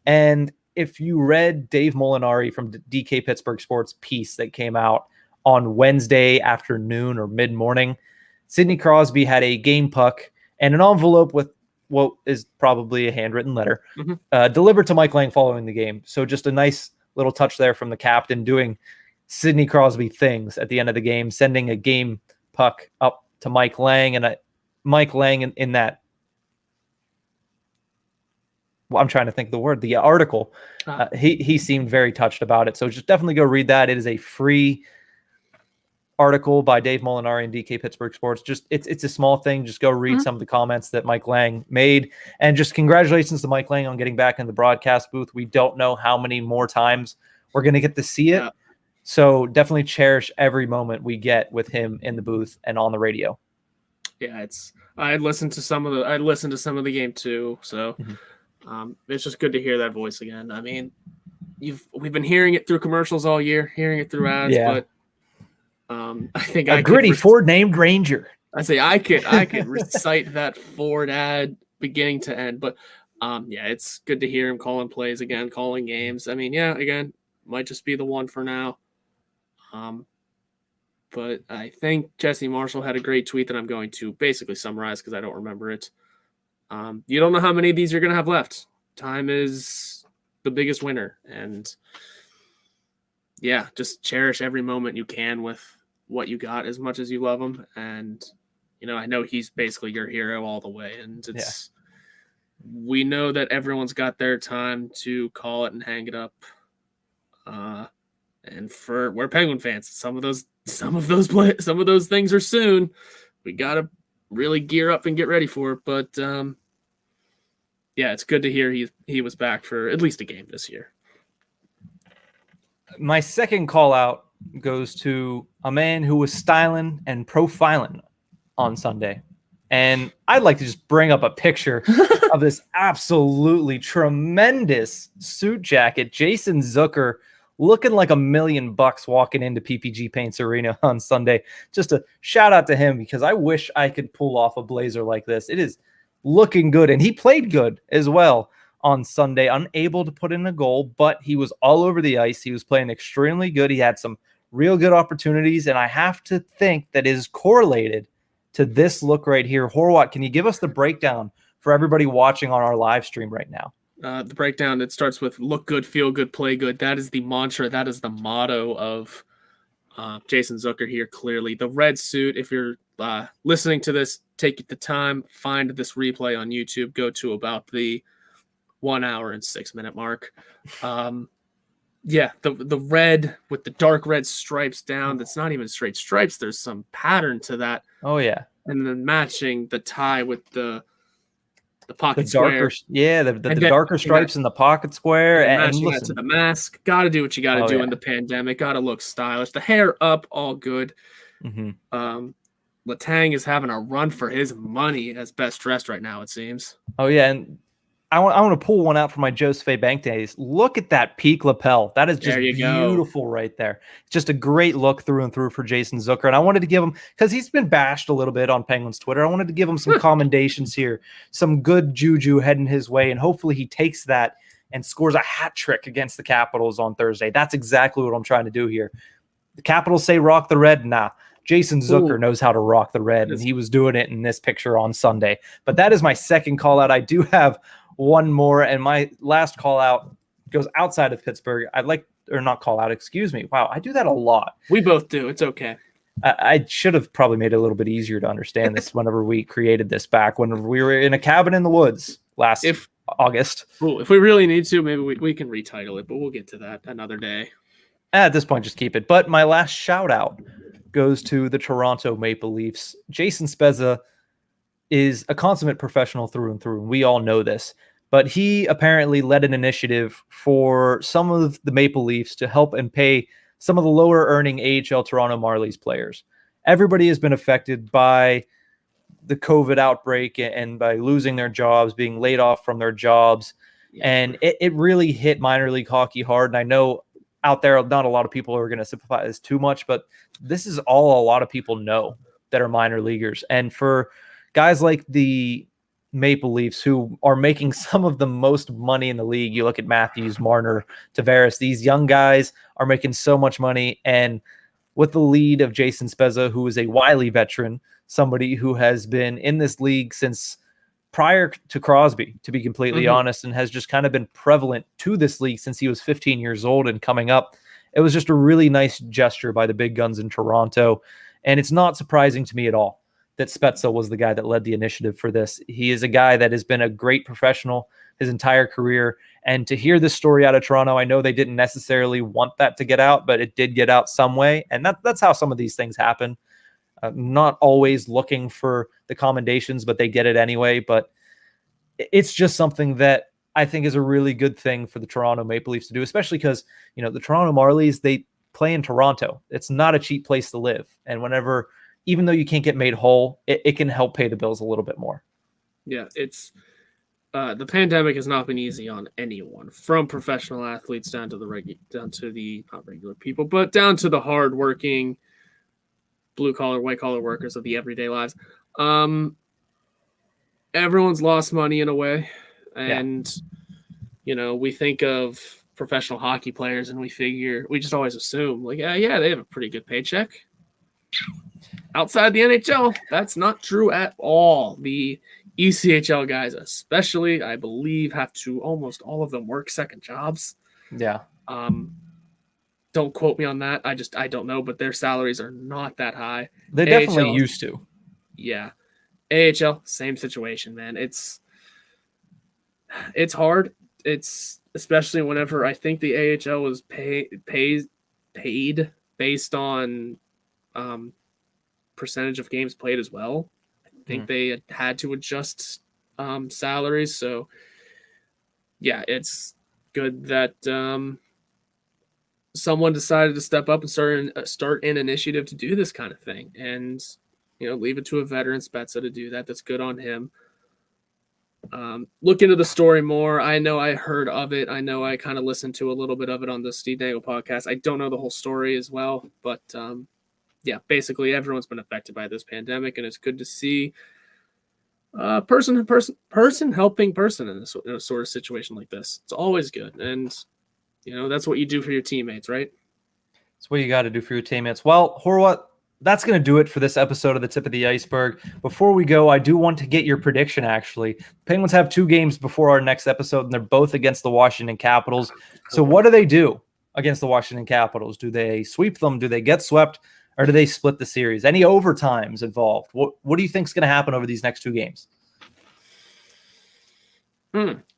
And if you read Dave Molinari from DK Pittsburgh Sports piece that came out on Wednesday afternoon or mid-morning, Sidney Crosby had a game puck and an envelope with what is probably a handwritten letter delivered to Mike Lang following the game. So just a nice little touch there from the captain doing Sidney Crosby things at the end of the game, sending a game puck up to Mike Lang, and Mike Lang in that. Well, I'm trying to think of the word. The article. He seemed very touched about it. So just definitely go read that. It is a free article by Dave Molinari and DK Pittsburgh Sports. Just it's a small thing. Just go read some of the comments that Mike Lang made, and just congratulations to Mike Lang on getting back in the broadcast booth. We don't know how many more times we're going to get to see it. Yeah. So definitely cherish every moment we get with him in the booth and on the radio. Yeah, I listened to some of the game too. So it's just good to hear that voice again. I mean, we've been hearing it through commercials all year, hearing it through ads, but I think a gritty Ford named Ranger. I say I could recite that Ford ad beginning to end. But yeah, it's good to hear him calling plays again, calling games. I mean, yeah, again, might just be the one for now. But I think Jesse Marshall had a great tweet that I'm going to basically summarize because I don't remember it. You don't know how many of these you're going to have left. Time is the biggest winner. And yeah, just cherish every moment you can with what you got as much as you love him. And, I know he's basically your hero all the way. And we know that everyone's got their time to call it and hang it up. And we're Penguin fans. Some of those things are soon. We gotta really gear up and get ready for it. But yeah, it's good to hear he was back for at least a game this year. My second call out goes to a man who was styling and profiling on Sunday. And I'd like to just bring up a picture of this absolutely tremendous suit jacket. Jason Zucker looking like $1,000,000 walking into PPG Paints Arena on Sunday. Just a shout out to him because I wish I could pull off a blazer like this. It is looking good, and he played good as well on Sunday, unable to put in a goal, but he was all over the ice. He was playing extremely good. He had some real good opportunities, and I have to think that is correlated to this look right here. Horwat, can you give us the breakdown for everybody watching on our live stream right now? The breakdown, it starts with look good, feel good, play good. That is the mantra. That is the motto of Jason Zucker here, clearly. The red suit, if you're listening to this, take the time, find this replay on YouTube, go to about the 1 hour and 6 minute mark. The red with the dark red stripes down, that's not even straight stripes. There's some pattern to that. Oh, yeah. And then matching the tie with the pocket darker, square. The darker stripes in the pocket square. And matching that to the mask. Got to do what you got to do in the pandemic. Got to look stylish. The hair up, all good. Mm-hmm. Letang is having a run for his money as best dressed right now, it seems. Oh, yeah, and I want to pull one out from my Joseph Bank days. Look at that peak lapel. That is just beautiful right there. It's just a great look through and through for Jason Zucker. And I wanted to give him, because he's been bashed a little bit on Penguins Twitter, I wanted to give him some commendations here, some good juju heading his way, and hopefully he takes that and scores a hat trick against the Capitals on Thursday. That's exactly what I'm trying to do here. The Capitals say rock the red. Nah. Jason Zucker knows how to rock the red, and he was doing it in this picture on Sunday. But that is my second call out. I do have one more, and my last call out goes outside of Pittsburgh. Excuse me. Wow, I do that a lot. We both do. It's okay. I should have probably made it a little bit easier to understand this whenever we created this back when we were in a cabin in the woods last August. If we really need to, maybe we can retitle it, but we'll get to that another day. At this point, just keep it. But my last shout out goes to the Toronto Maple Leafs. Jason Spezza is a consummate professional through and through, and we all know this. But he apparently led an initiative for some of the Maple Leafs to help and pay some of the lower earning AHL Toronto Marlies players. Everybody has been affected by the COVID outbreak and by losing their jobs, being laid off from their jobs. Yeah. And it really hit minor league hockey hard. And I know out there, not a lot of people are going to simplify this too much, but this is all a lot of people know that are minor leaguers. And for guys like the Maple Leafs, who are making some of the most money in the league, you look at Matthews, Marner, Tavares, these young guys are making so much money. And with the lead of Jason Spezza, who is a wily veteran, somebody who has been in this league since prior to Crosby, to be completely honest, and has just kind of been prevalent to this league since he was 15 years old and coming up. It was just a really nice gesture by the big guns in Toronto. And it's not surprising to me at all that Spezza was the guy that led the initiative for this. He is a guy that has been a great professional his entire career. And to hear this story out of Toronto, I know they didn't necessarily want that to get out, but it did get out some way. And that's how some of these things happen. Not always looking for the commendations, but they get it anyway. But it's just something that I think is a really good thing for the Toronto Maple Leafs to do, especially because, you know, the Toronto Marlies, they play in Toronto. It's not a cheap place to live. And whenever, even though you can't get made whole, it can help pay the bills a little bit more. Yeah, it's the pandemic has not been easy on anyone, from professional athletes down to the not regular people, but down to the hardworking blue collar, white collar workers of the everyday lives. Everyone's lost money in a way, and you know, we think of professional hockey players and we just always assume like, yeah, they have a pretty good paycheck. Outside the NHL, that's not true at all. The ECHL guys, especially, I believe, have to almost all of them work second jobs. Yeah. Don't quote me on that. I don't know, but their salaries are not that high. They definitely used to. Yeah. AHL, same situation, man. It's hard. It's especially whenever I think the AHL was paid based on percentage of games played as well. I think they had to adjust salaries. So, yeah, it's good that someone decided to step up and start an initiative to do this kind of thing, and you know, leave it to a veteran Spezza to do that. That's good on him. Look into the story more. I know I heard of it. I know I kind of listened to a little bit of it on the Steve Dangle podcast. I don't know the whole story as well, but yeah, basically everyone's been affected by this pandemic, and it's good to see person helping person in a sort of situation like this. It's always good, and that's what you do for your teammates, right? That's what you got to do for your teammates. Well, Horwat, that's going to do it for this episode of the Tip of the Iceberg. Before we go, I do want to get your prediction, actually. The Penguins have 2 games before our next episode, and they're both against the Washington Capitals. So what do they do against the Washington Capitals? Do they sweep them? Do they get swept? Or do they split the series? Any overtimes involved? What do you think is going to happen over these next 2 games?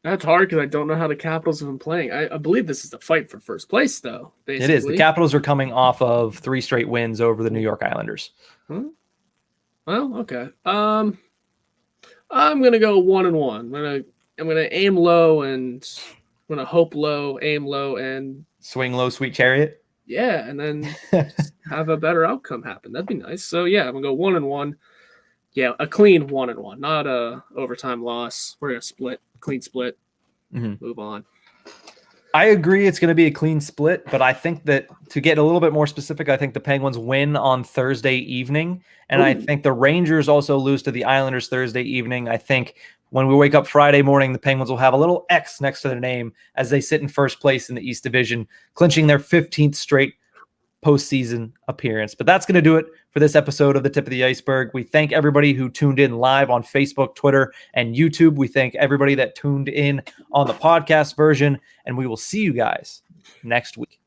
That's hard because I don't know how the Capitals have been playing. I believe this is the fight for first place, though. Basically. It is. The Capitals are coming off of 3 straight wins over the New York Islanders. Well, okay. I'm gonna go 1-1. I'm gonna aim low and I'm gonna hope low, aim low, and swing low, sweet chariot. Yeah, and then have a better outcome happen. That'd be nice. So yeah, I'm gonna go 1-1. Yeah, a clean 1-1, not a overtime loss. We're gonna clean split, move on. I agree it's going to be a clean split, but I think that to get a little bit more specific, I think the Penguins win on Thursday evening, and I think the Rangers also lose to the Islanders Thursday evening. I think when we wake up Friday morning, the Penguins will have a little X next to their name as they sit in first place in the East Division, clinching their 15th straight postseason appearance. But that's going to do it for this episode of the Tip of the Iceberg. We thank everybody who tuned in live on Facebook, Twitter, and YouTube. We thank everybody that tuned in on the podcast version, and we will see you guys next week.